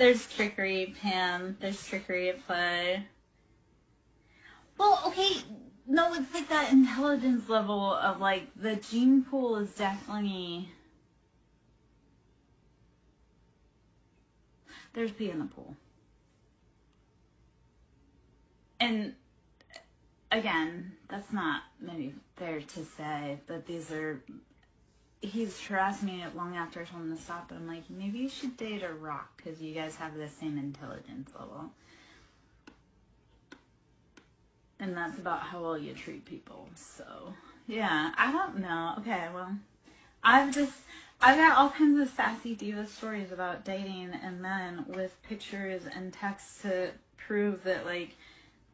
There's trickery, Pam. There's trickery at play. Well, okay, no, it's like that intelligence level of, like, the gene pool is definitely... There's pee in the pool. And, again, that's not maybe fair to say, but these are... He's harassed me long after I told him to stop, but I'm like, maybe you should date a rock, because you guys have the same intelligence level. And that's about how well you treat people. So, yeah, I don't know. Okay, well, I've got all kinds of sassy diva stories about dating and men with pictures and texts to prove that, like,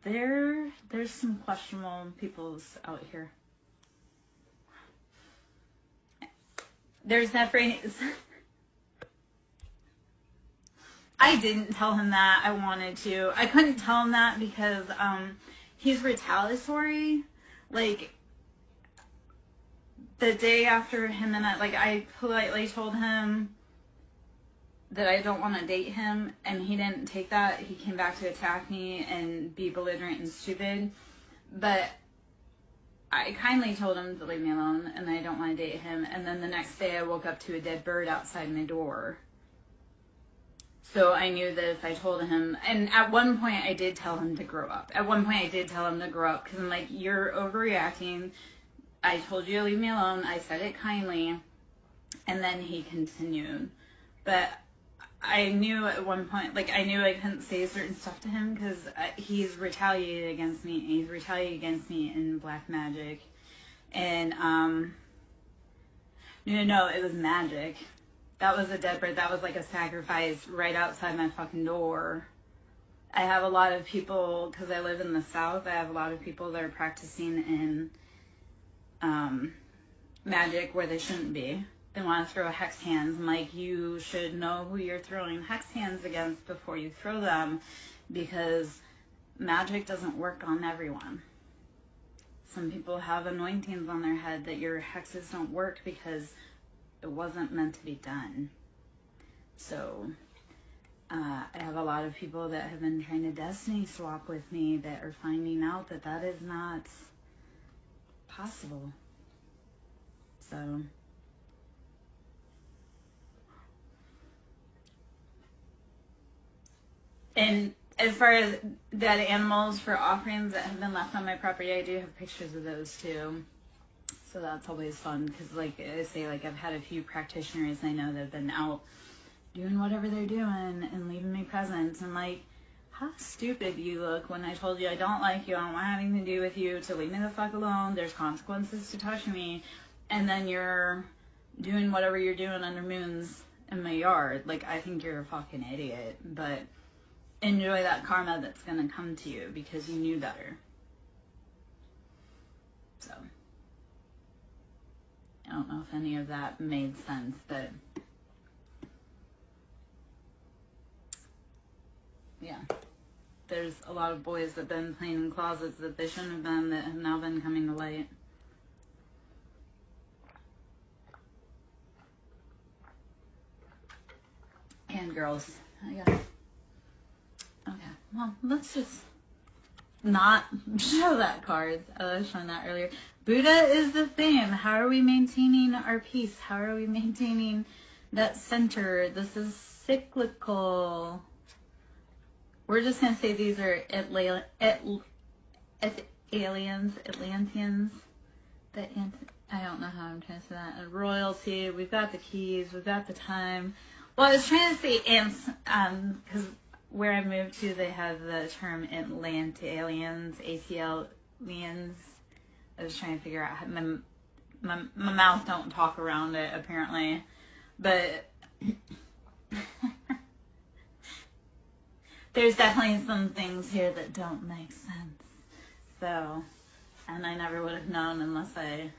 there's some questionable peoples out here. There's that phrase. I didn't tell him that. I wanted to. I couldn't tell him that because, he's retaliatory. Like, the day after him and I politely told him that I don't want to date him, and he didn't take that. He came back to attack me and be belligerent and stupid. But I kindly told him to leave me alone, and I don't want to date him. And then the next day I woke up to a dead bird outside my door. So I knew that if I told him, and at one point I did tell him to grow up. At one point I did tell him to grow up, because I'm like, you're overreacting. I told you to leave me alone. I said it kindly. And then he continued. But I knew at one point, like, I knew I couldn't say certain stuff to him, because he's retaliated against me. And he's retaliated against me in black magic. And, no, it was magic. That was a dead bird. That was like a sacrifice right outside my fucking door. I have a lot of people, because I live in the South, I have a lot of people that are practicing in magic where they shouldn't be. They want to throw hex hands. I'm like, you should know who you're throwing hex hands against before you throw them, because magic doesn't work on everyone. Some people have anointings on their head that your hexes don't work because it wasn't meant to be done. So I have a lot of people that have been trying to destiny swap with me that are finding out that that is not possible. So and as far as dead animals for offerings that have been left on my property, I do have pictures of those too. So that's always fun, because, like I say, like, I've had a few practitioners I know that have been out doing whatever they're doing and leaving me presents. And, like, how stupid you look when I told you I don't like you, I don't want anything to do with you, to leave me the fuck alone, there's consequences to touching me, and then you're doing whatever you're doing under moons in my yard. Like, I think you're a fucking idiot, but enjoy that karma that's gonna come to you because you knew better. So I don't know if any of that made sense, but yeah. There's a lot of boys that have been playing in closets that they shouldn't have been, that have now been coming to light. And girls, I guess. Okay, well, let's just not show that card. I was showing that earlier. Buddha is the theme. How are we maintaining our peace? How are we maintaining that center? This is cyclical. We're just going to say these are Atlanteans. I don't know how I'm trying to say that. And royalty. We've got the keys. We've got the time. Well, I was trying to say because where I moved to, they have the term Atlanteans, ATLians. I was trying to figure out how my mouth don't talk around it, apparently. But there's definitely some things here that don't make sense. So, and I never would have known unless I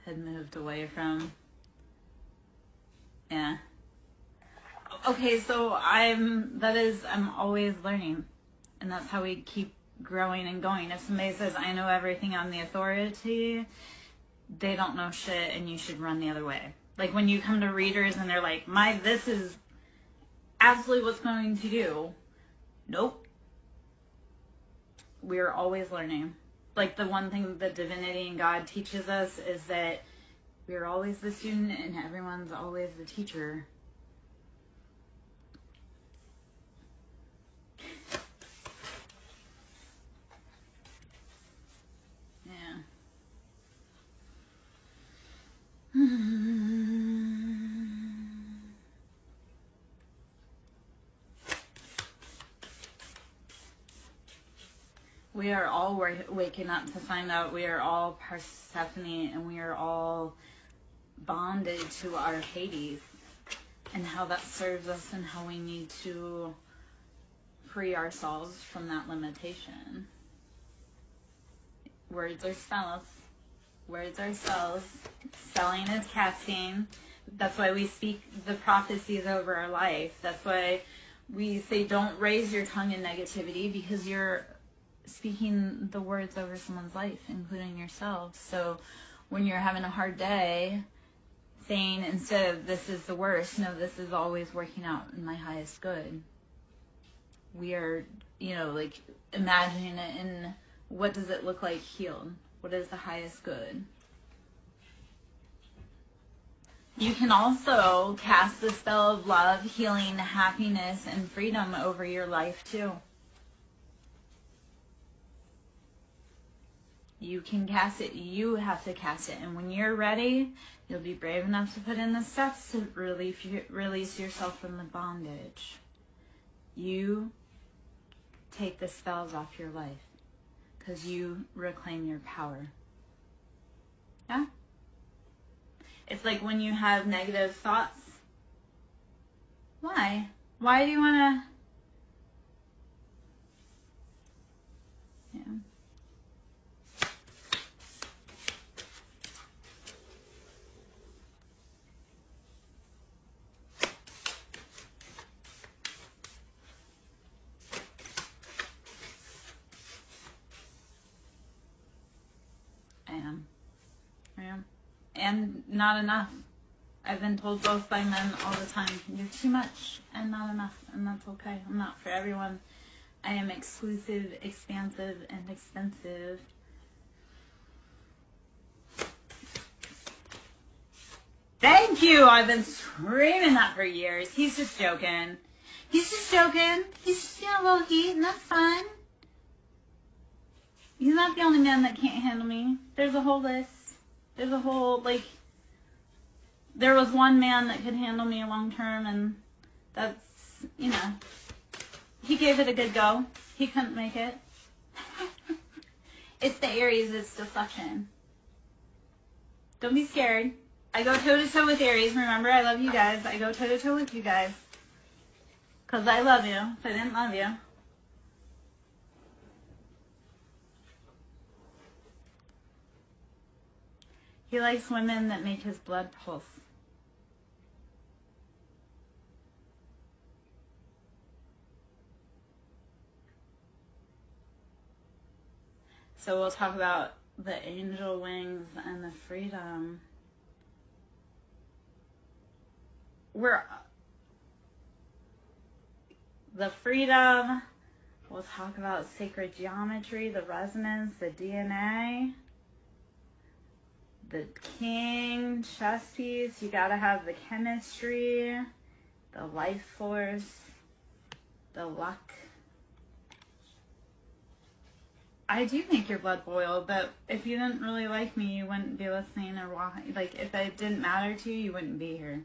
had moved away from, yeah. Okay, so I'm always learning, and that's how we keep growing and going. If somebody says, I know everything, I'm the authority, they don't know shit, and you should run the other way. Like when you come to readers and they're like, this is absolutely what's going to do. Nope. We're always learning. Like, the one thing that divinity and God teaches us is that we're always the student and everyone's always the teacher. Yeah. We are all waking up to find out we are all Persephone, and we are all bonded to our Hades, and how that serves us and how we need to free ourselves from that limitation. Words are spells. Words are spells. Spelling is casting. That's why we speak the prophecies over our life. That's why we say don't raise your tongue in negativity, because you're speaking the words over someone's life, including yourself. So when you're having a hard day, saying instead of this is the worst, no, this is always working out in my highest good. We are, like, imagining it in what does it look like healed? What is the highest good? You can also cast the spell of love, healing, happiness, and freedom over your life too. You can cast it. You have to cast it. And when you're ready, you'll be brave enough to put in the steps to release yourself from the bondage. You take the spells off your life because you reclaim your power. Yeah? It's like when you have negative thoughts. Why? Why do you want to... Yeah. I am. And not enough. I've been told both by men all the time, you're too much and not enough, and that's okay. I'm not for everyone. I am exclusive, expansive, and expensive. Thank you! I've been screaming that for years. He's just joking. He's just joking. He's just feeling a little heat, and that's fine. He's not the only man that can't handle me. There's a whole list. There's a whole, there was one man that could handle me long term, and that's, he gave it a good go. He couldn't make it. It's the Aries, it's deflection. Don't be scared. I go toe-to-toe with Aries. Remember, I love you guys. I go toe-to-toe with you guys. Because I love you. If I didn't love you. He likes women that make his blood pulse. So we'll talk about the angel wings and the freedom. The freedom, we'll talk about sacred geometry, the resonance, the DNA, the king, chess piece. You gotta have the chemistry, the life force, the luck. I do make your blood boil, but if you didn't really like me, you wouldn't be listening or watching. Like, if it didn't matter to you, you wouldn't be here.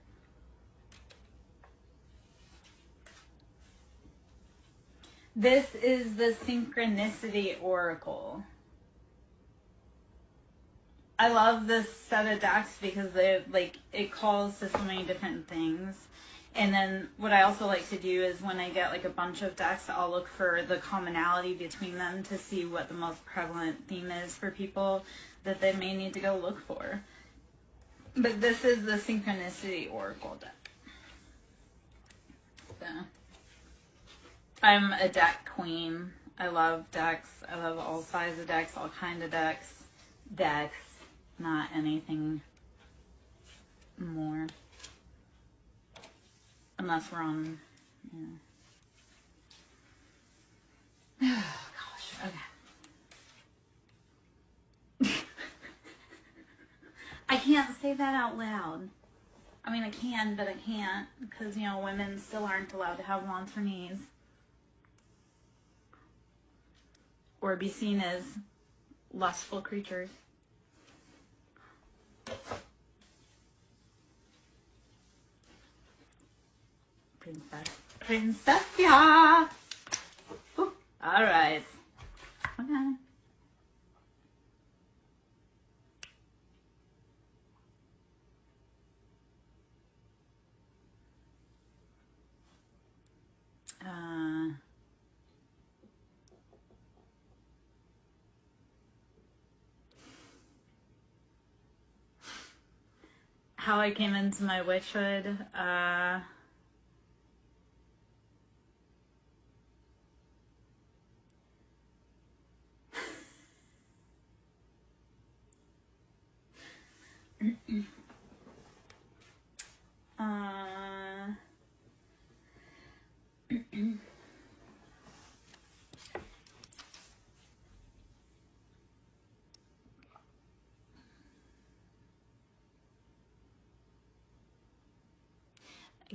This is the Synchronicity Oracle. I love this set of decks because it calls to so many different things. And then what I also like to do is when I get a bunch of decks, I'll look for the commonality between them to see what the most prevalent theme is for people that they may need to go look for. But this is the Synchronicity Oracle deck. So, I'm a deck queen. I love decks. I love all sizes of decks, all kind of decks. Decks, not anything more. Unless we're on Yeah. Gosh, okay. I can't say that out loud. I mean, I can, but I can't, because, you know, women still aren't allowed to have wants or needs. Or be seen as lustful creatures. Princess, yeah. All right. Okay. How I came into my witchhood. I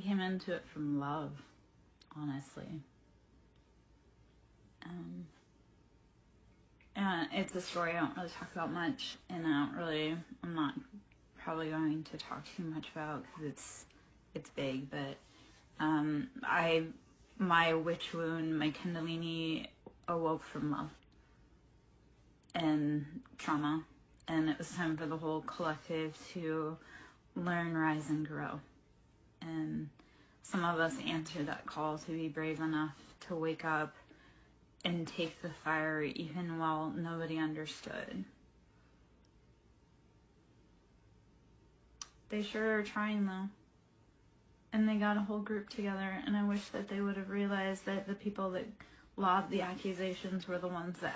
came into it from love, honestly. And it's a story I don't really talk about much, and I'm not probably going to talk too much about because it's big, but my witch wound, my Kundalini awoke from love and trauma, and it was time for the whole collective to learn, rise, and grow. And some of us answered that call to be brave enough to wake up and take the fire even while nobody understood. They sure are trying though. And they got a whole group together, and I wish that they would have realized that the people that lobbed the accusations were the ones that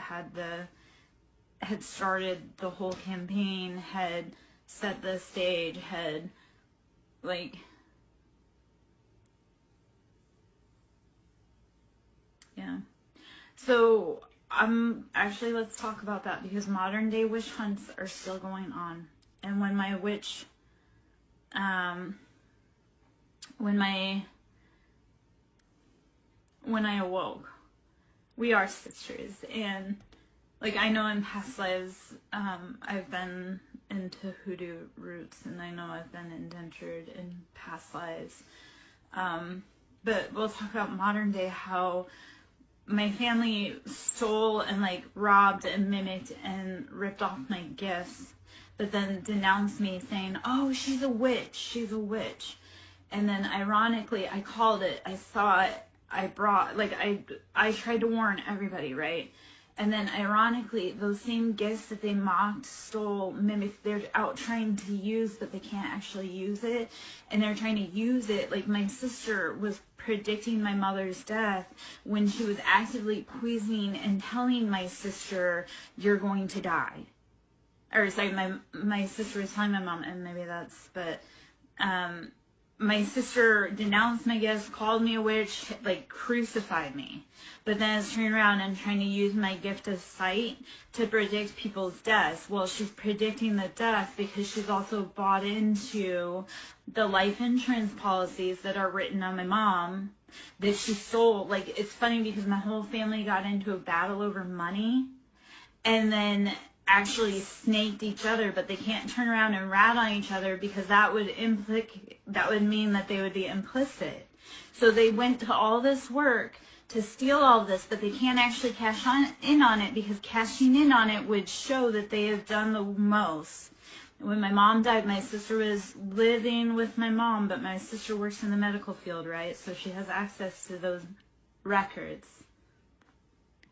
had started the whole campaign, had set the stage, had yeah. So actually, let's talk about that, because modern day witch hunts are still going on. And when my witch, when I awoke, we are sisters. And I know in past lives, I've been into hoodoo roots, and I know I've been indentured in past lives. But we'll talk about modern day, how my family stole and robbed and mimicked and ripped off my gifts, but then denounced me saying, oh, she's a witch, she's a witch. And then ironically, I called it, I saw it, I brought, I tried to warn everybody, right? And then ironically, those same gifts that they mocked, stole, mimicked, they're out trying to use, but they can't actually use it. And they're trying to use it. My sister was predicting my mother's death when she was actively poisoning and telling my sister, you're going to die. Or sorry, my sister was telling my mom, and maybe that's, but my sister denounced my gifts, called me a witch, crucified me. But then is turning around and trying to use my gift of sight to predict people's deaths. Well, she's predicting the death because she's also bought into the life insurance policies that are written on my mom that she stole. It's funny because my whole family got into a battle over money, and then actually snaked each other, but they can't turn around and rat on each other because that would mean that they would be implicit. So they went to all this work to steal all this, but they can't actually cash in on it, because cashing in on it would show that they have done the most. When my mom died, my sister was living with my mom, but my sister works in the medical field, right? So she has access to those records.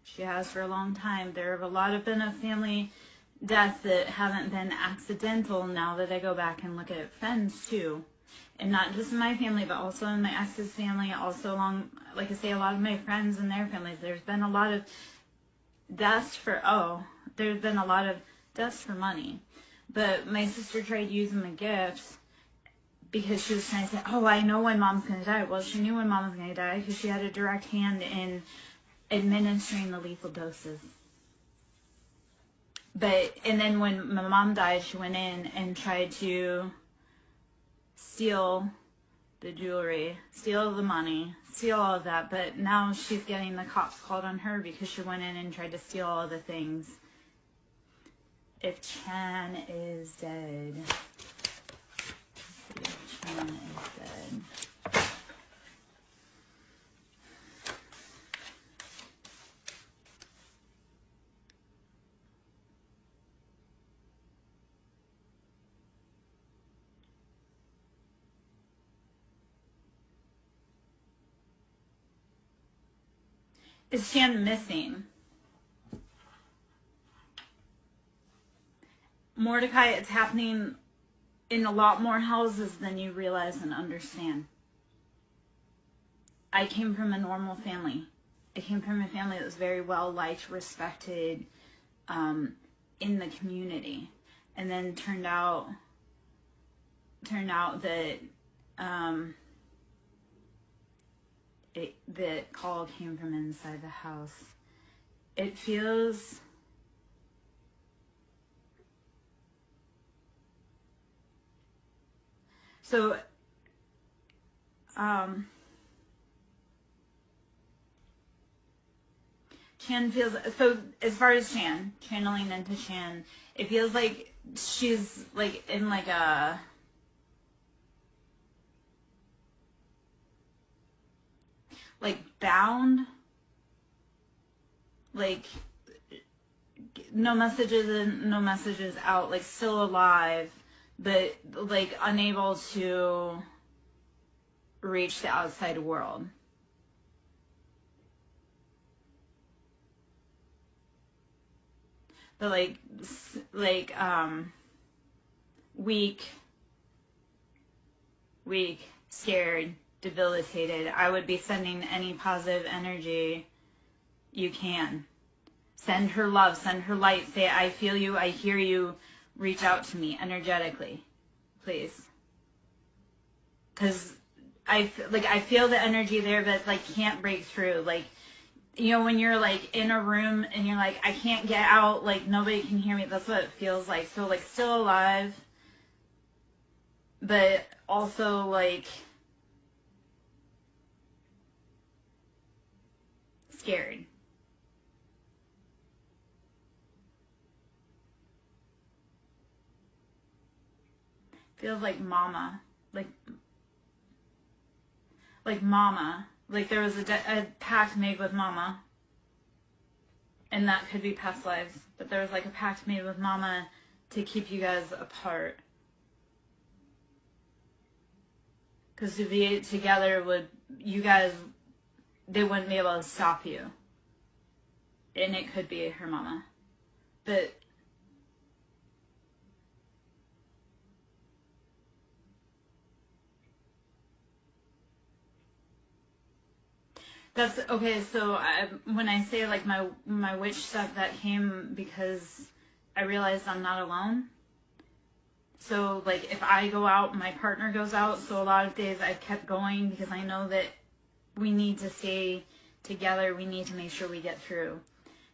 She has for a long time. There have a lot of been of family deaths that haven't been accidental now that I go back and look at friends too. And not just in my family, but also in my ex's family, also along, like I say, a lot of my friends and their families. There's been a lot of deaths for money. But my sister tried using my gifts because she was trying to say, oh, I know when mom's going to die. Well, she knew when mom was going to die because she had a direct hand in administering the lethal doses. And then when my mom died, she went in and tried to steal the jewelry, steal the money, steal all of that. But now she's getting the cops called on her because she went in and tried to steal all of the things. If Chan is dead. If Chan is dead. Is Chan missing? Mordecai, it's happening in a lot more houses than you realize and understand. I came from a normal family. I came from a family that was very well liked, respected in the community. And then turned out that the call came from inside the house. It feels so. Chan feels so. As far as Chan channeling into Chan, it feels like she's like in like a bound, like no messages in, no messages out, like still alive, but like unable to reach the outside world. But weak, scared, debilitated. I would be sending any positive energy you can. Send her love, send her light. Say, I feel you, I hear you. Reach out to me energetically, please. Because I feel the energy there, but it's like can't break through. Like, you know, when you're like in a room and you're like, I can't get out, like nobody can hear me. That's what it feels like. So like still alive, but also like scared. Feels like mama, like mama. Like there was a pact made with mama, and that could be past lives, but there was like a pact made with mama to keep you guys apart. Because to be together they wouldn't be able to stop you. And it could be her mama. But that's okay. So when I say like my witch stuff, that came because I realized I'm not alone. So like if I go out, my partner goes out. So a lot of days I've kept going because I know that we need to stay together. We need to make sure we get through.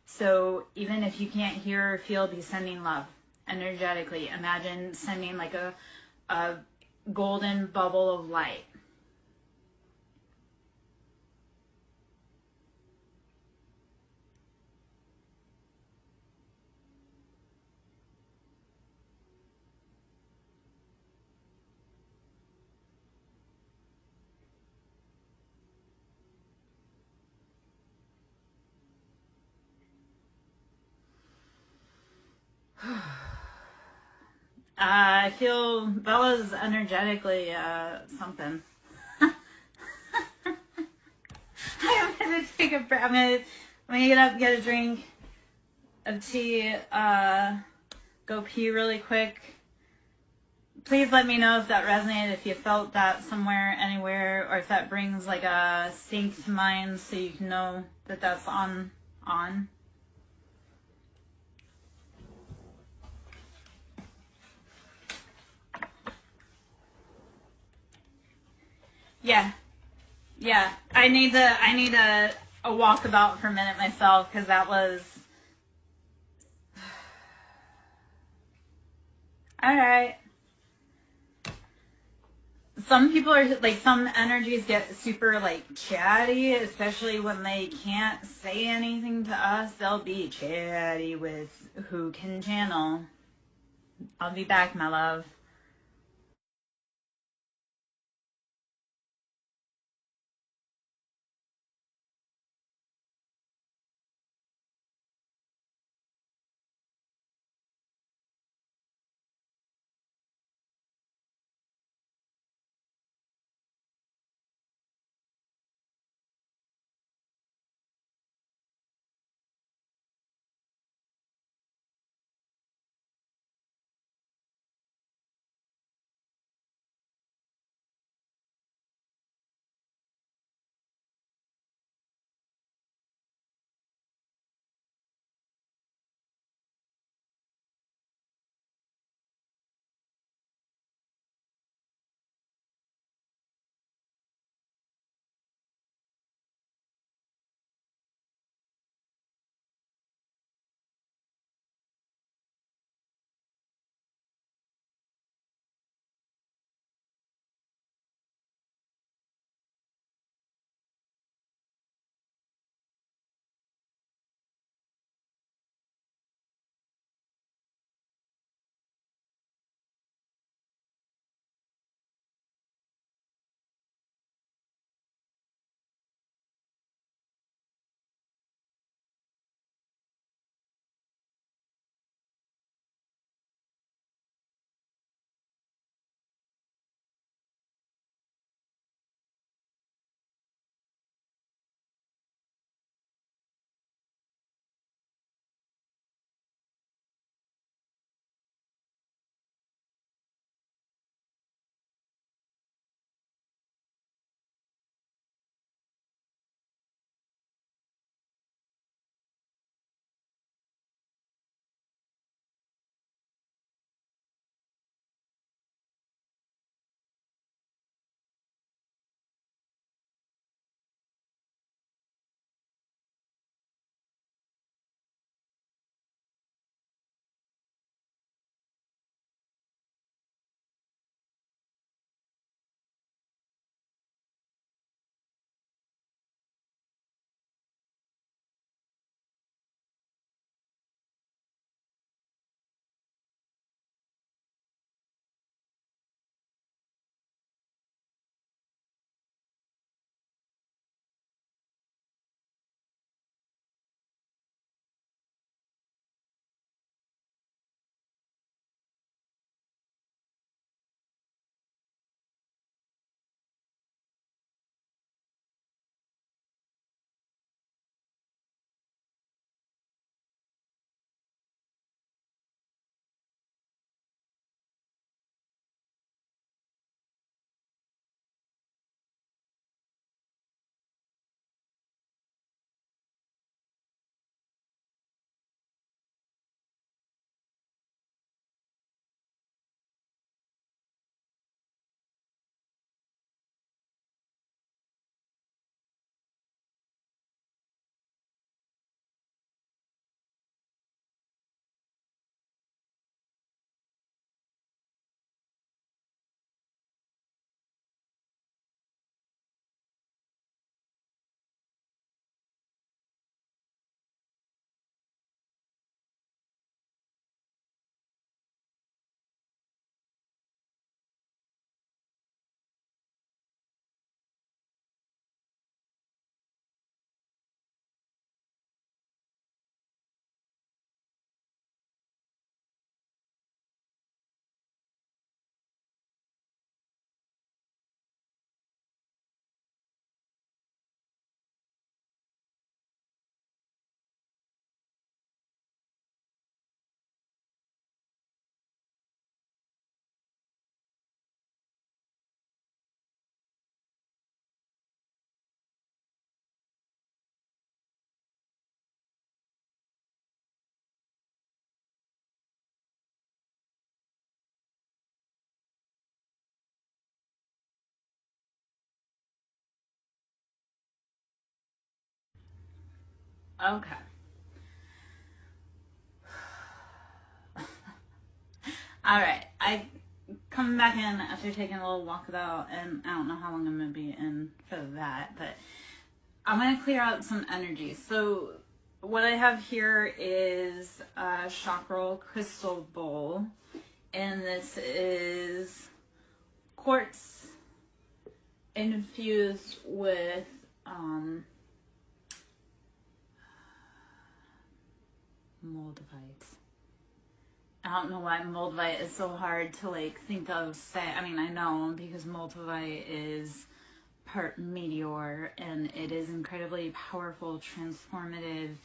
So even if you can't hear or feel, be sending love energetically. Imagine sending like a golden bubble of light. I feel Bella's energetically something. I'm gonna take a breath. I'm gonna get up, get a drink of tea, go pee really quick. Please let me know if that resonated, if you felt that somewhere, anywhere, or if that brings like a sync to mind so you can know that that's on. Yeah. Yeah. I need a walkabout for a minute myself because that was. All right. Some people are like, some energies get super like chatty, especially when they can't say anything to us. They'll be chatty with who can channel. I'll be back, my love. Okay. All right. I coming back in after taking a little walkabout, and I don't know how long I'm gonna be in for that, but I'm gonna clear out some energy. So what I have here is a chakra crystal bowl, and this is quartz infused with moldavite. I don't know why moldavite is so hard to like think of. I mean, I know because moldavite is part meteor and it is incredibly powerful, transformative.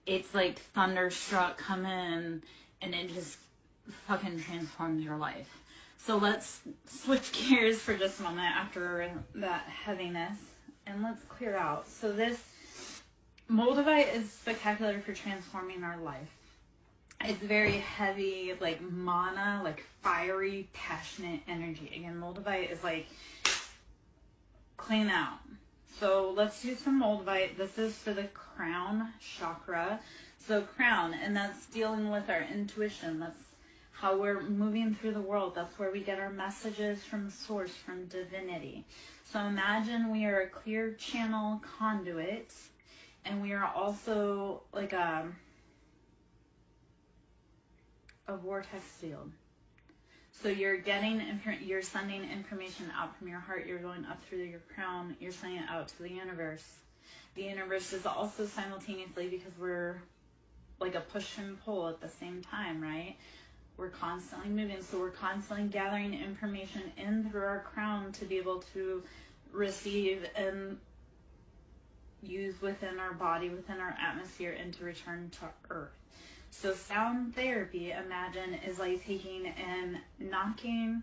It's like thunderstruck come in and it just fucking transforms your life. So let's switch gears for just a moment after that heaviness and let's clear out. So this moldavite is spectacular for transforming our life. It's very heavy, like mana, like fiery, passionate energy. Again, moldavite is like clean out. So let's do some moldavite. This is for the crown chakra. So crown, and that's dealing with our intuition. That's how we're moving through the world. That's where we get our messages from source, from divinity. So imagine we are a clear channel conduit, and we are also like a vortex field. So you're getting, you're sending information out from your heart. You're going up through your crown. You're sending it out to the universe. The universe is also simultaneously, because we're like a push and pull at the same time, right? We're constantly moving. So we're constantly gathering information in through our crown to be able to receive and use within our body, within our atmosphere, and to return to Earth. So sound therapy, imagine, is like taking and knocking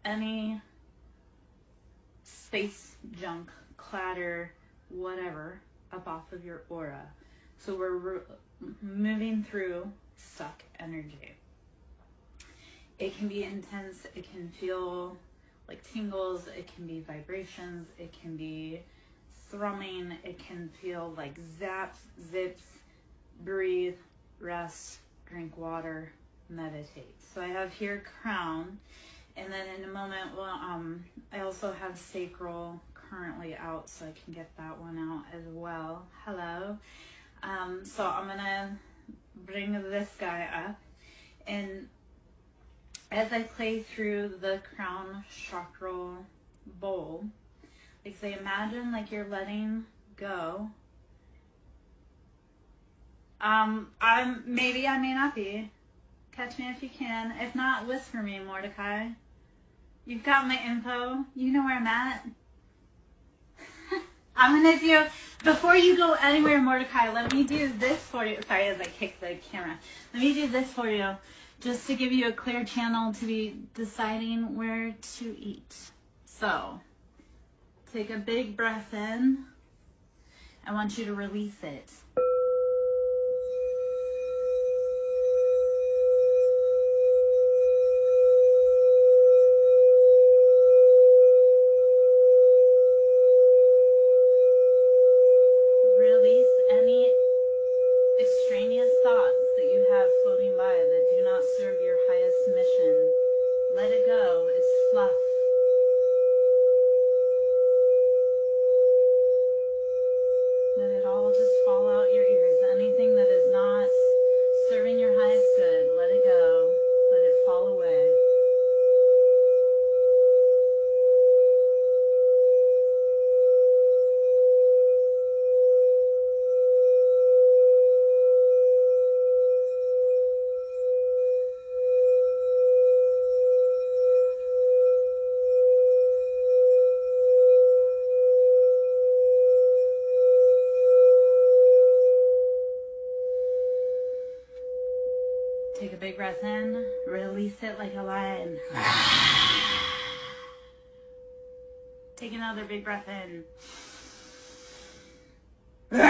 any space junk, clatter, whatever, up off of your aura. So we're moving through stuck energy. It can be intense. It can feel like tingles. It can be vibrations. It can be thrumming. It can feel like zaps, zips. Breathe, rest, drink water, meditate. So I have here crown, and then in a moment, well, I also have sacral currently out, so I can get that one out as well. Hello. So I'm gonna bring this guy up, and as I play through the crown chakra bowl, like say, imagine like you're letting go. Maybe I may not be. Catch me if you can. If not, whisper me, Mordecai. You've got my info. You know where I'm at. I'm gonna do, before you go anywhere, Mordecai, let me do this for you. Sorry, as I kick the camera. Let me do this for you, just to give you a clear channel to be deciding where to eat. So, take a big breath in. I want you to release it. Take a big breath in, release it like a lion. Take another big breath in. Release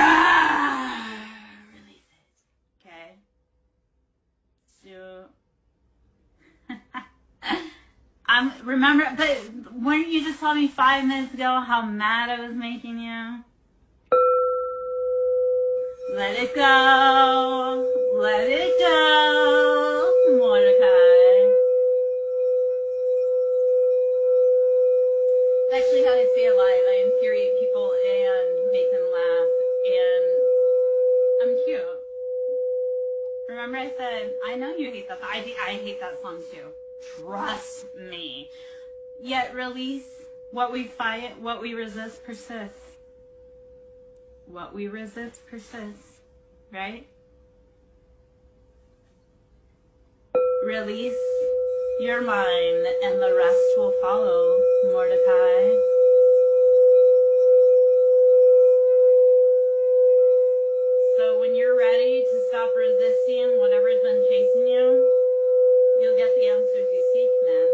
it. Okay. So, remember, but weren't you just telling me 5 minutes ago how mad I was making you? Let it go. Let it go, Mordecai. It's actually how I stay alive. I infuriate people and make them laugh. And I'm cute. Remember I said, I know you hate that. I hate that song too. Trust me. Yet release. What we fight, what we resist persists. What we resist persists. Right? Release your mind and the rest will follow, Mordecai. So when you're ready to stop resisting whatever's been chasing you, you'll get the answers you seek, man.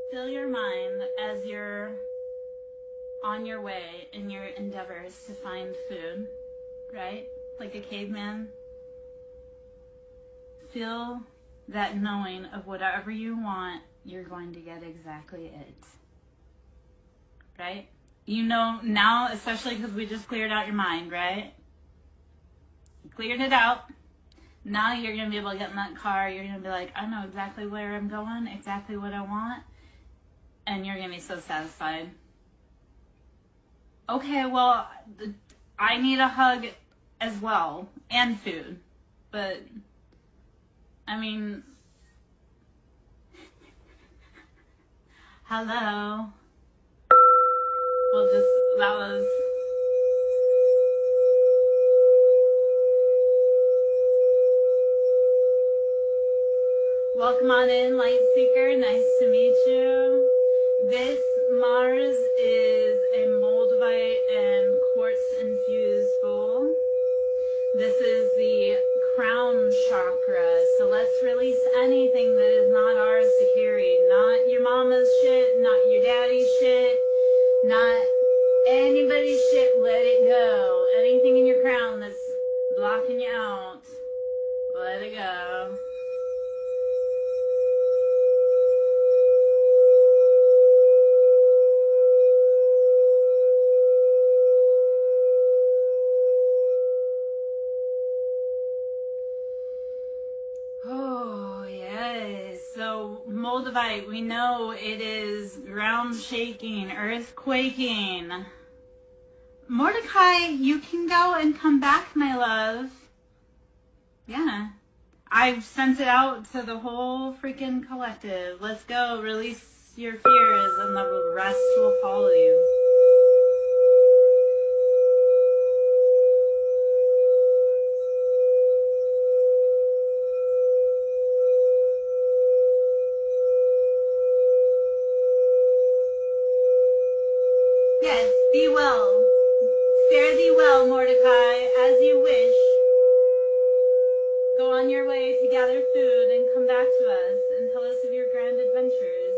Fill your mind as you're on your way in your endeavors to find food, right? Like a caveman. Feel that knowing of whatever you want, you're going to get exactly it. Right? You know now, especially because we just cleared out your mind, right? You cleared it out. Now you're going to be able to get in that car. You're going to be like, I know exactly where I'm going, exactly what I want. And you're going to be so satisfied. Okay, well, I need a hug as well. And food. But, I mean, hello. Well, just, that was... Welcome on in, Light Seeker. Nice to meet you. This Mars is a moldavite and quartz infused bowl. This is the crown chakra. So let's release anything that is not ours to carry. Not your mama's shit, not your daddy's shit, not anybody's shit. Let it go. Anything in your crown that's blocking you out, let it go. Moldavite, we know it is ground shaking, earth quaking. Mordecai, you can go and come back, my love. Yeah. I've sent it out to the whole freaking collective. Let's go. Release your fears and the rest will follow you. Yes, be well. Fare thee well, Mordecai, as you wish. Go on your way to gather food and come back to us and tell us of your grand adventures.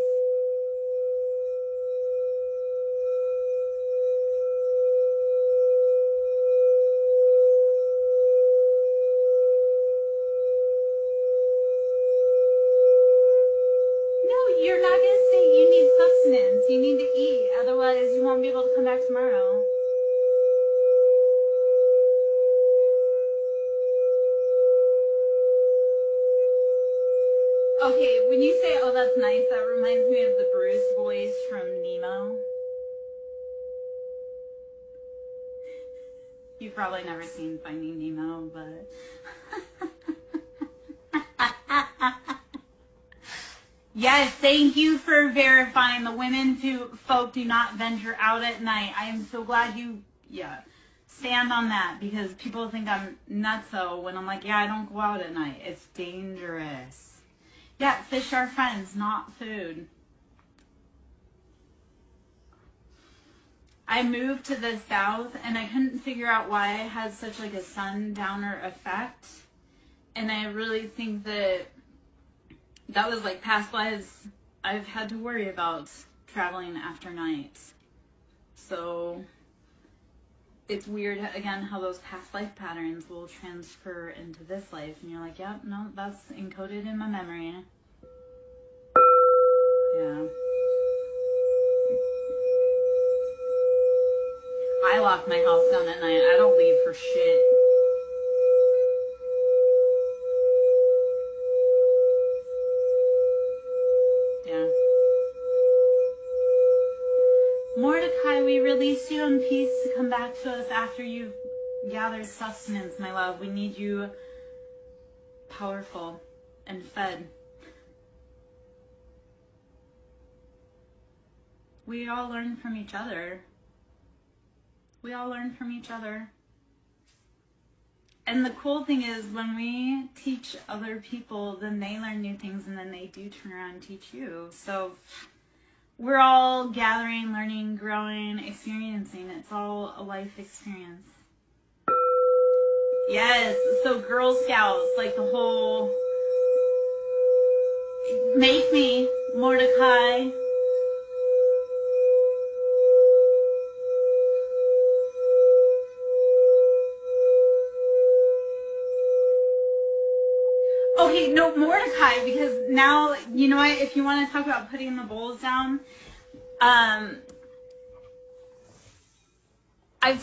No, you're not going to stay. You need sustenance. You need to eat. Otherwise, you won't be able to come back tomorrow. Okay, when you say, oh, that's nice, that reminds me of the Bruce voice from Nemo. You've probably never seen Finding Nemo, but... Yes, thank you for verifying. The women folk do not venture out at night. I am so glad you, stand on that, because people think I'm nutso when I'm like, yeah, I don't go out at night. It's dangerous. Yeah, fish are friends, not food. I moved to the south and I couldn't figure out why I had such like a sundowner effect. And I really think that was like past lives I've had to worry about traveling after night. So it's weird, again, how those past life patterns will transfer into this life. And you're like, yeah, no, that's encoded in my memory. Yeah. I lock my house down at night. I don't leave for shit. Yeah. Mordecai, we release you in peace to come back to us after you've gathered sustenance, my love. We need you powerful and fed. We all learn from each other. We all learn from each other. And the cool thing is when we teach other people, then they learn new things and then they do turn around and teach you. So we're all gathering, learning, growing, experiencing. It's all a life experience. Yes, so Girl Scouts, like the whole, make me, Mordecai. Okay, no, Mordecai, because now, you know what, if you want to talk about putting the bowls down, I've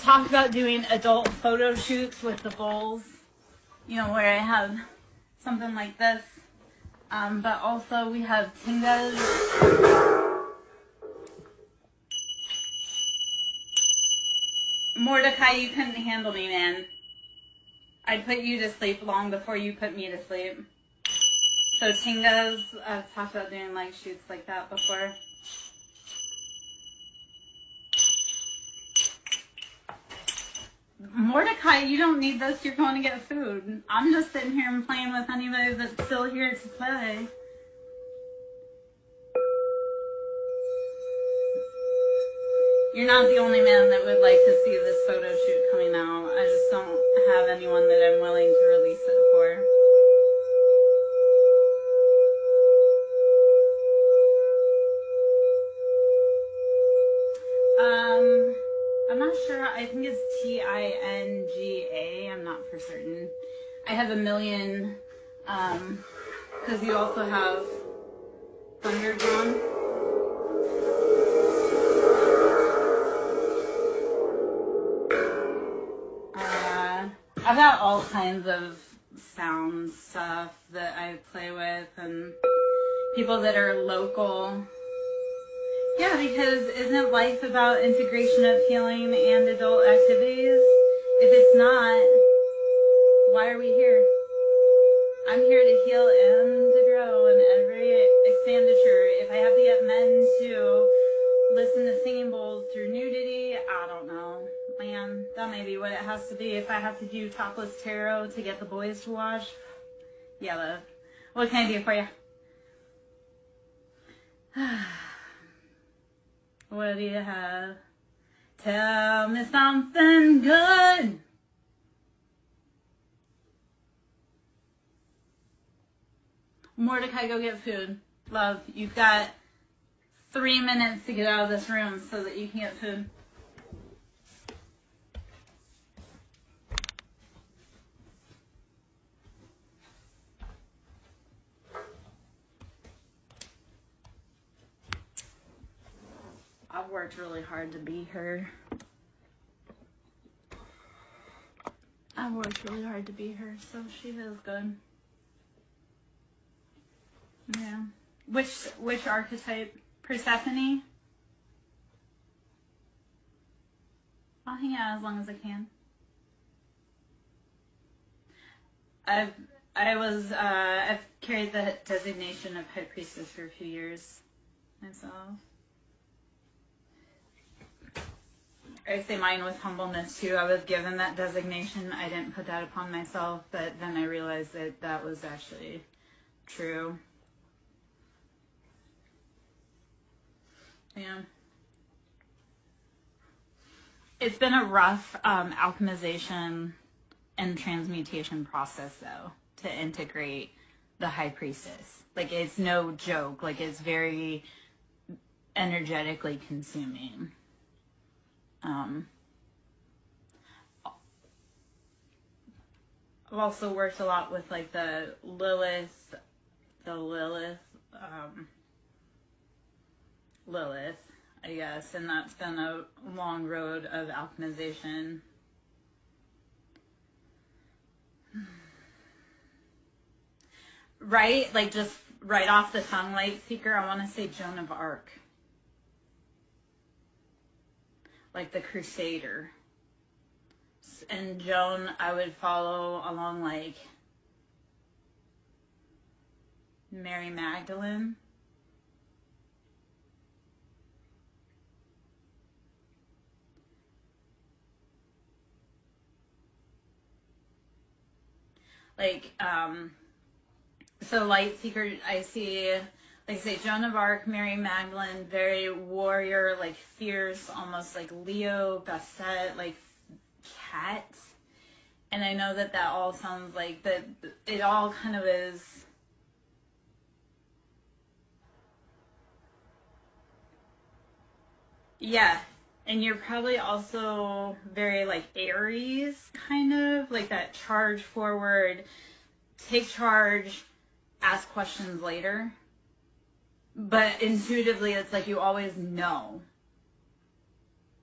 talked about doing adult photo shoots with the bowls, you know, where I have something like this, but also we have tingas. Mordecai, you couldn't handle me, man. I'd put you to sleep long before you put me to sleep. So tingas, I've talked about doing like shoots like that before. Mordecai, you don't need this. You're going to get food. I'm just sitting here and playing with anybody that's still here to play. You're not the only man that would like to see this photo shoot coming out. I just don't have anyone that I'm willing to release it for. I'm not sure. I think it's Tinga. I'm not for certain. I have a million, because you also have Thunderdrawn. I've got all kinds of sound stuff that I play with and people that are local. Yeah, because isn't life about integration of healing and adult activities? If it's not, why are we here? I'm here to heal and to grow in every expenditure. If I have to get men to listen to singing bowls through nudity, I don't know. Man, that may be what it has to be. If I have to do topless tarot to get the boys to watch, yeah, love. What can I do for you? What do you have? Tell me something good. Mordecai, go get food. Love, you've got 3 minutes to get out of this room so that you can get food. I've worked really hard to be her. I've worked really hard to be her, so she is good. Yeah. Which archetype? Persephone? I'll hang out as long as I can. I've carried the designation of High Priestess for a few years myself. I say mine with humbleness too. I was given that designation. I didn't put that upon myself, but then I realized that that was actually true. Yeah. It's been a rough alchemization and transmutation process, though, to integrate the High Priestess. Like, it's no joke. Like, it's very energetically consuming. I've also worked a lot with like the Lilith, Lilith, I guess, and that's been a long road of alchemization. Right? Like just right off the Sunlight Seeker, I want to say Joan of Arc. Like the Crusader. And Joan, I would follow along like Mary Magdalene. Like, so Light Seeker, I see, like I say, Joan of Arc, Mary Magdalene, very warrior, like fierce, almost like Leo, Bastet, like cat. And I know that that all sounds like that, it all kind of is. Yeah. And you're probably also very like Aries, kind of like that charge forward, take charge, ask questions later. But intuitively, it's like you always know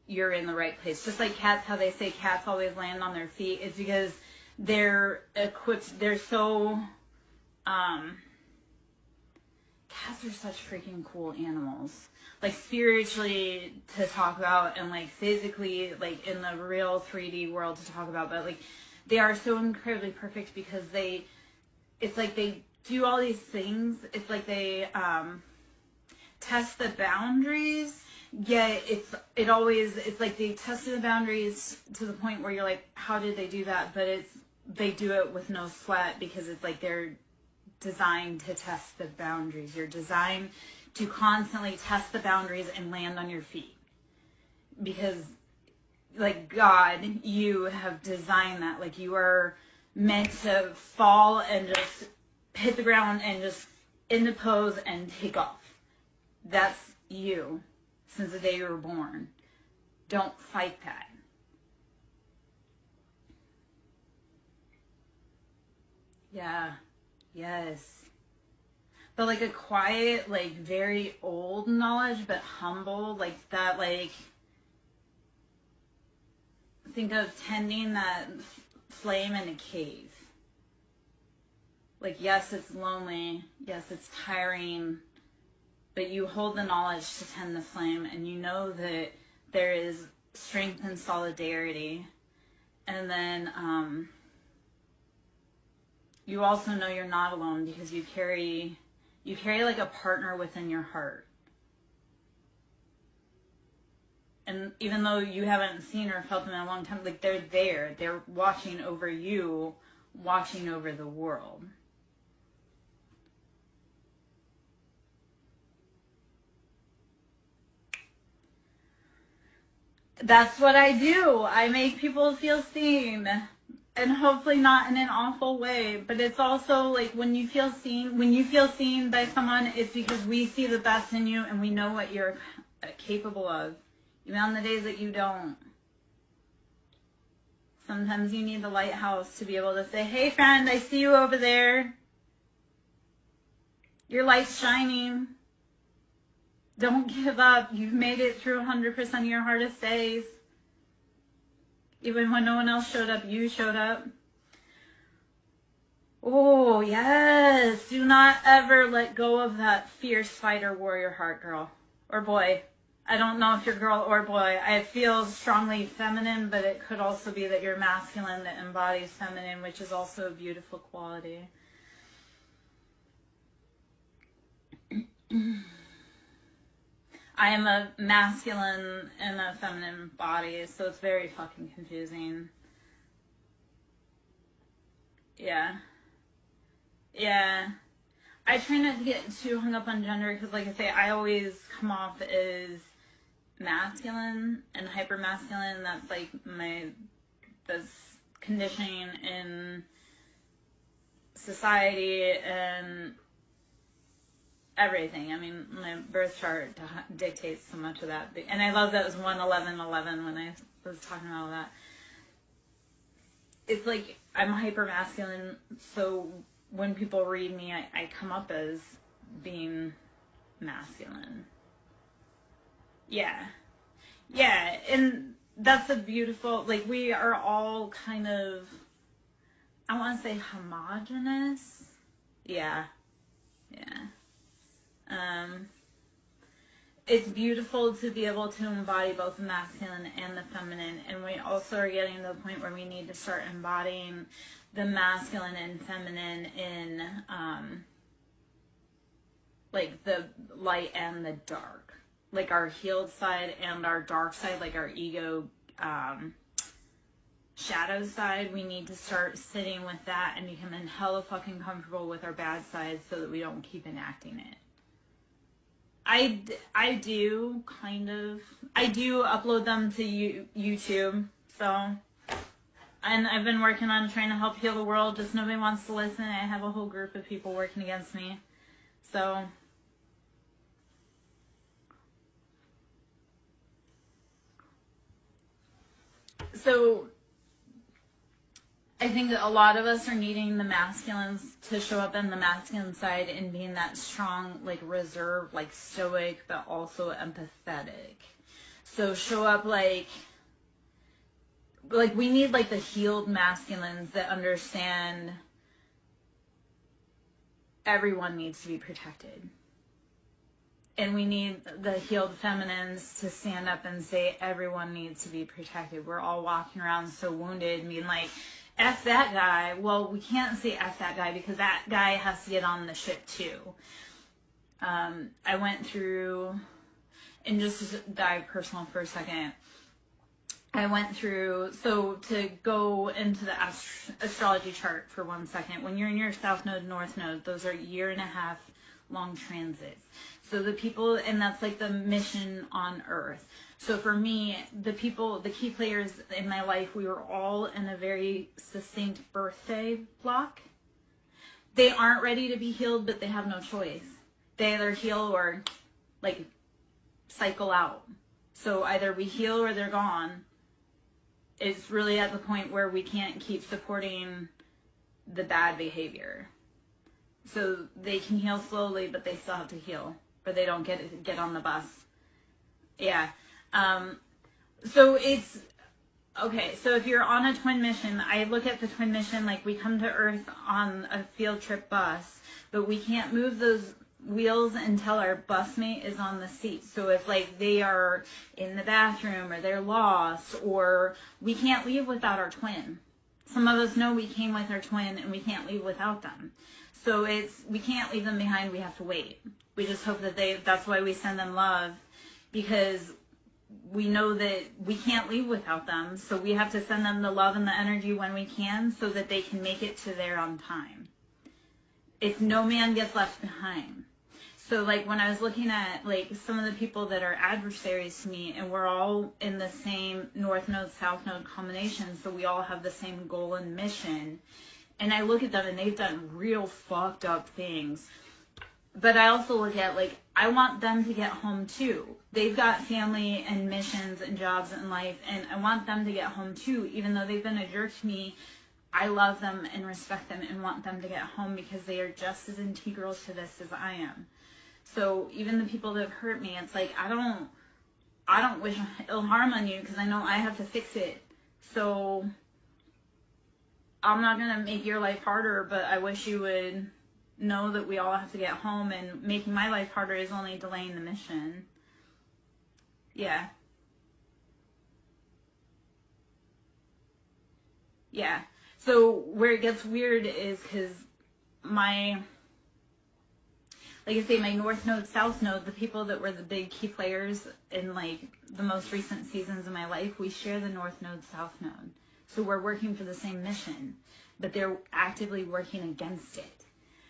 you're in the right place. Just like cats, how they say cats always land on their feet. It's because they're equipped, they're so, cats are such freaking cool animals. Like spiritually to talk about and like physically, like in the real 3D world to talk about, but like they are so incredibly perfect because it's like they do all these things. It's like they test the boundaries, yet it's like they tested the boundaries to the point where you're like, how did they do that? But they do it with no sweat because it's like they're designed to test the boundaries. You're designed to constantly test the boundaries and land on your feet. Because, like God, you have designed that. Like you are meant to fall and just hit the ground and just into pose and take off. That's you since the day you were born. Don't fight that. Yeah. Yes. But like a quiet, like very old knowledge, but humble, like that, like think of tending that flame in a cave. Like, yes, it's lonely. Yes, it's tiring. But you hold the knowledge to tend the flame, and you know that there is strength and solidarity. And then you also know you're not alone because you carry like a partner within your heart. And even though you haven't seen or felt them in a long time, like they're there. They're watching over you, watching over the world. That's what I do. I make people feel seen. And hopefully not in an awful way, but it's also like when you feel seen by someone, it's because we see the best in you and we know what you're capable of, even on the days that you don't. Sometimes you need the lighthouse to be able to say, hey friend, I see you over there. Your light's shining. Don't give up. You've made it through 100% of your hardest days. Even when no one else showed up, you showed up. Oh, yes. Do not ever let go of that fierce fighter warrior heart, girl. Or boy. I don't know if you're girl or boy. I feel strongly feminine, but it could also be that you're masculine that embodies feminine, which is also a beautiful quality. I am a masculine and a feminine body, so it's very fucking confusing. Yeah. Yeah. I try not to get too hung up on gender because, like I say, I always come off as masculine and hyper masculine. That's like that's conditioning in society and everything. I mean, my birth chart dictates so much of that. And I love that it was 1/11/11 when I was talking about that. it's like I'm hyper masculine, so when people read me, I come up as being masculine. Yeah. Yeah, and that's a beautiful, like, we are all kind of, I want to say homogenous. Yeah. Yeah. It's beautiful to be able to embody both the masculine and the feminine, and we also are getting to the point where we need to start embodying the masculine and feminine in like the light and the dark, like our healed side and our dark side, like our ego shadow side. We need to start sitting with that and becoming hella fucking comfortable with our bad side so that we don't keep enacting it. I do kind of, I do upload them to YouTube, so, and I've been working on trying to help heal the world, just nobody wants to listen. I have a whole group of people working against me, so I think that a lot of us are needing the masculines to show up in the masculine side and being that strong, like reserved, like stoic, but also empathetic. So show up like we need like the healed masculines that understand everyone needs to be protected. And we need the healed feminines to stand up and say everyone needs to be protected. We're all walking around so wounded and being like, F that guy. Well, we can't say F that guy because that guy has to get on the ship too. I went through, and just to dive personal for a second, I went through, so to go into the astrology chart for 1 second, when you're in your south node, north node, those are 1.5 year long transits. So the people, and that's like the mission on earth. So for me, the people, the key players in my life, we were all in a very succinct birthday block. They aren't ready to be healed, but they have no choice. They either heal or like cycle out. So either we heal or they're gone. It's really at the point where we can't keep supporting the bad behavior. So they can heal slowly, but they still have to heal, or they don't get on the bus. Yeah. So it's, okay, so if you're on a twin mission, I look at the twin mission like we come to Earth on a field trip bus, but we can't move those wheels until our busmate is on the seat. So if like they are in the bathroom or they're lost, or we can't leave without our twin. Some of us know we came with our twin and we can't leave without them. So we can't leave them behind, we have to wait. We just hope that that's why we send them love, because we know that we can't leave without them. So we have to send them the love and the energy when we can so that they can make it to there on time. If no man gets left behind. So like when I was looking at like some of the people that are adversaries to me, and we're all in the same north node, south node combination, so we all have the same goal and mission. And I look at them and they've done real fucked up things. But I also look at, like, I want them to get home too. They've got family and missions and jobs in life, and I want them to get home too. Even though they've been a jerk to me, I love them and respect them and want them to get home because they are just as integral to this as I am. So even the people that have hurt me, it's like, I don't wish ill harm on you because I know I have to fix it. So I'm not going to make your life harder, but I wish you would know that we all have to get home, and making my life harder is only delaying the mission. Yeah. Yeah. So where it gets weird is because like I say, my north node, south node, the people that were the big key players in like the most recent seasons of my life, we share the north node, south node. So we're working for the same mission, but they're actively working against it.